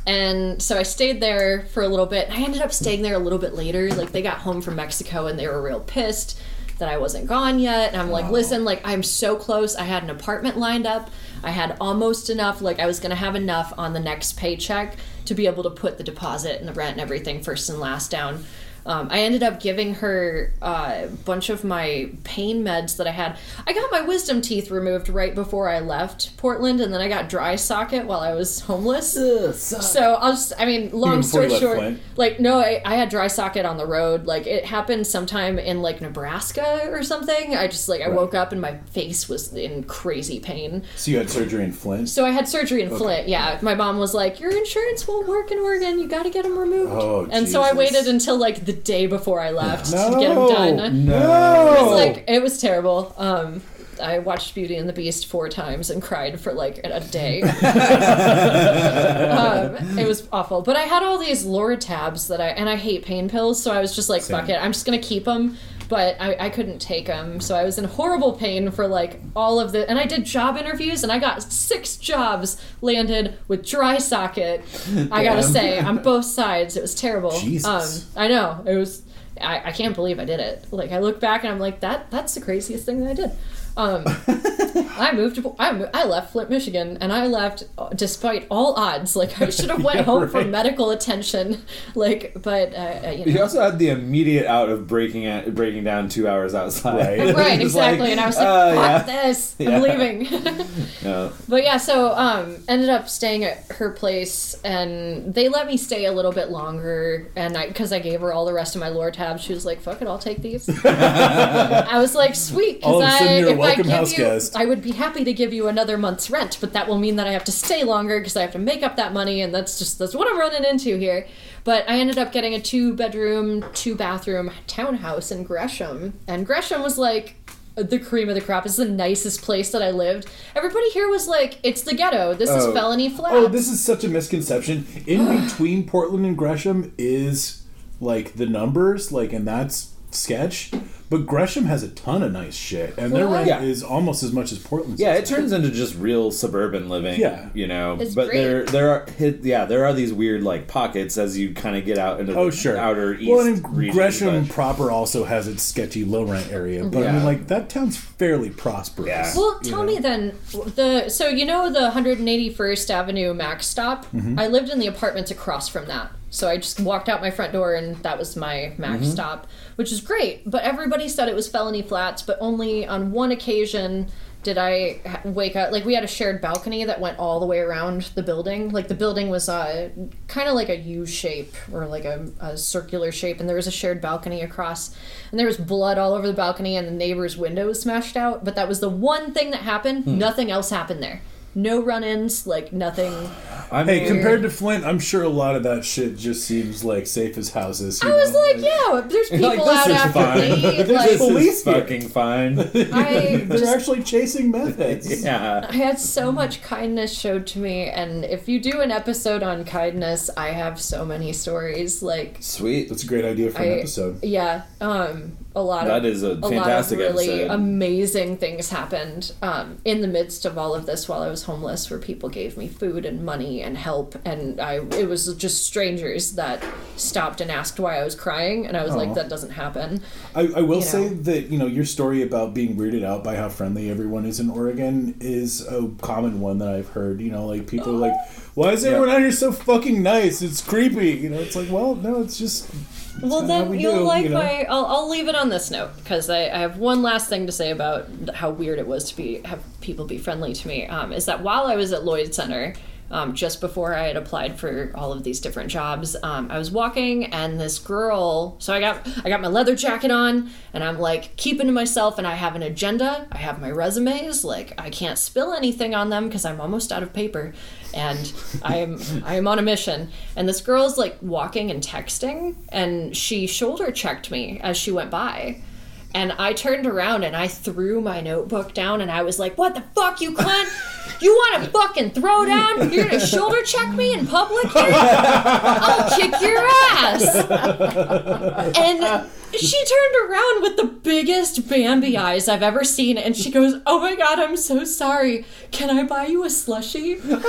And so I stayed there for a little bit. I ended up staying there a little bit later. Like, they got home from Mexico, and they were real pissed that I wasn't gone yet. And I'm like, listen, like, I'm so close. I had an apartment lined up. I had almost enough. Like, I was going to have enough on the next paycheck to be able to put the deposit and the rent and everything first and last down. I ended up giving her a bunch of my pain meds that I had. I got my wisdom teeth removed right before I left Portland, and then I got dry socket while I was homeless. So long story short, Flint. like, no, I had dry socket on the road. Like, it happened sometime in, like, Nebraska or something. I just, like, I woke up and my face was in crazy pain. So you had surgery in Flint? So I had surgery in Flint, yeah. My mom was like, your insurance won't work in Oregon. You gotta get them removed. Oh, and so I Jesus. waited until, like, the day before I left to get them No. done. No. It was terrible. I watched Beauty and the Beast 4 times and cried for like a day. It was awful. But I had all these Loratabs and I hate pain pills, so I was just like, fuck it, I'm just gonna keep them. But I couldn't take them, so I was in horrible pain for like all of the. And I did job interviews, and I got 6 jobs landed with dry socket. I gotta say, on both sides, it was terrible. Jesus. I know, it was. I can't believe I did it. Like, I look back and I'm like, that's the craziest thing that I did. I left Flint, Michigan, and I left despite all odds. Like, I should have went home for medical attention. Like, but You also had the immediate out of breaking down 2 hours outside. Right. Right, Just exactly. like, And I was like, fuck this. Yeah. I'm leaving. Yeah. But yeah, so ended up staying at her place, and they let me stay a little bit longer, and because I gave her all the rest of my Lortabs, she was like, fuck it, I'll take these. I was like, sweet, All of a sudden you're a if welcome house guest. I would be happy to give you another month's rent, but that will mean that I have to stay longer because I have to make up that money, and that's what I'm running into here. But I ended up getting a 2-bedroom, 2-bathroom townhouse in Gresham, and Gresham was like the cream of the crop. It's the nicest place that I lived. Everybody here was like, it's the ghetto. This is Felony Flats. Oh, this is such a misconception. In between Portland and Gresham is like the numbers, like, and that's sketch. But Gresham has a ton of nice shit, and their rent is almost as much as Portland's. Yeah, it turns into just real suburban living. Yeah. You know, It's but great. there are these weird like pockets as you kind of get out into the outer east. Well, and region, Gresham but- proper also has its sketchy low rent area, but I mean, like that town's fairly prosperous. Yeah. Well, tell me then, so you know the 181st Avenue Max stop? Mm-hmm. I lived in the apartments across from that. So I just walked out my front door and that was my Max stop, which is great. But everybody said it was felony flats, but only on one occasion did I wake up. Like, we had a shared balcony that went all the way around the building. Like, the building was kind of like a U shape or like a circular shape, and there was a shared balcony across. And there was blood all over the balcony, and the neighbor's window was smashed out. But that was the one thing that happened. Nothing else happened there. No run-ins, like nothing. Hey, compared to Flint, I'm sure a lot of that shit just seems like safe as houses. I was like, yeah, there's people Like, this out is after fine. me. This Like, police is here. fucking fine. they're actually chasing meth heads. Yeah. I had so much kindness showed to me, and if you do an episode on kindness, I have so many stories. Like, Sweet. That's a great idea for an episode. yeah, a lot That of is a lot of fantastic really episode. amazing things happened in the midst of all of this while I was homeless, where people gave me food and money and help, and it was just strangers that stopped and asked why I was crying, and I was like, that doesn't happen. I will You say know. that, your story about being weirded out by how friendly everyone is in Oregon is a common one that I've heard. Like, people are like, why is everyone out here so fucking nice? It's creepy. It's like, well, no, it's just... Well, kinda how then we you'll do, like my. I'll leave it on this note because I have one last thing to say about how weird it was to have people be friendly to me. Is that while I was at Lloyd Center, just before I had applied for all of these different jobs, I was walking and this girl. So I got my leather jacket on and I'm like keeping to myself, and I have an agenda. I have my resumes. Like, I can't spill anything on them because I'm almost out of paper. And I am on a mission. And this girl's like walking and texting, and she shoulder checked me as she went by. And I turned around and I threw my notebook down and I was like, "What the fuck, you cunt? You want to fucking throw down? You're gonna shoulder check me in public here? I'll kick your ass!" And she turned around with the biggest Bambi eyes I've ever seen, and she goes, "Oh my god, I'm so sorry. Can I buy you a slushie?" And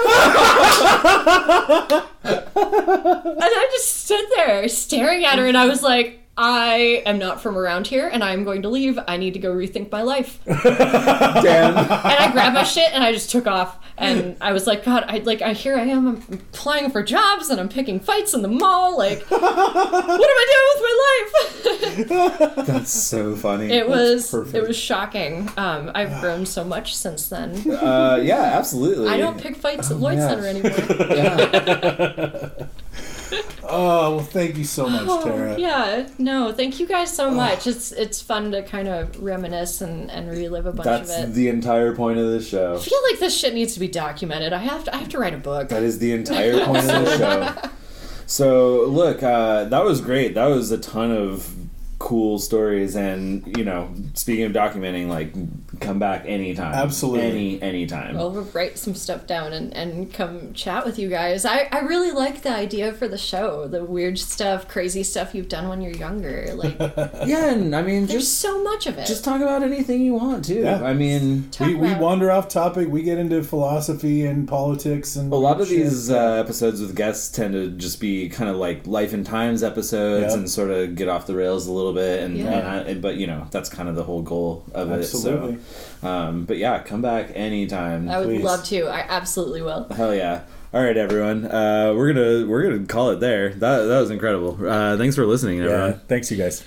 I just stood there staring at her, and I was like, I am not from around here, and I'm going to leave. I need to go rethink my life. Damn. And I grabbed my shit and I just took off. And I was like, God, here I am. I'm applying for jobs and I'm picking fights in the mall. Like, what am I doing with my life? That's so funny. It was perfect. shocking. I've grown so much since then. Yeah, absolutely. I don't pick fights at Lloyd yeah. Center anymore. Yeah. Oh, well, thank you so much, Tara. Yeah, no, thank you guys so much. It's fun to kind of reminisce and relive a bunch That's of it. the entire point of this show. I feel like this shit needs to be documented. I have to write a book. That is the entire point of this show. So, look, that was great. That was a ton of cool stories, and speaking of documenting, like, come back anytime. Absolutely. Anytime. I'll write some stuff down and come chat with you guys. I really like the idea for the show, the weird stuff, crazy stuff you've done when you're younger. Like, Yeah, and I mean, there's just so much of it. talk about anything you want too. Yeah. I mean, Talk We about- wander off topic. We get into philosophy and politics and a lot of shit. these episodes with guests tend to just be kind of like life and times episodes, Yep. and sort of get off the rails a little bit. And, Yeah. but that's kind of the whole goal of Absolutely. it. So, but yeah, come back anytime. I would please. love to. I absolutely will. Hell yeah. All right, everyone. We're gonna call it there. That was incredible. Thanks for listening, everyone. Yeah. Thanks, you guys.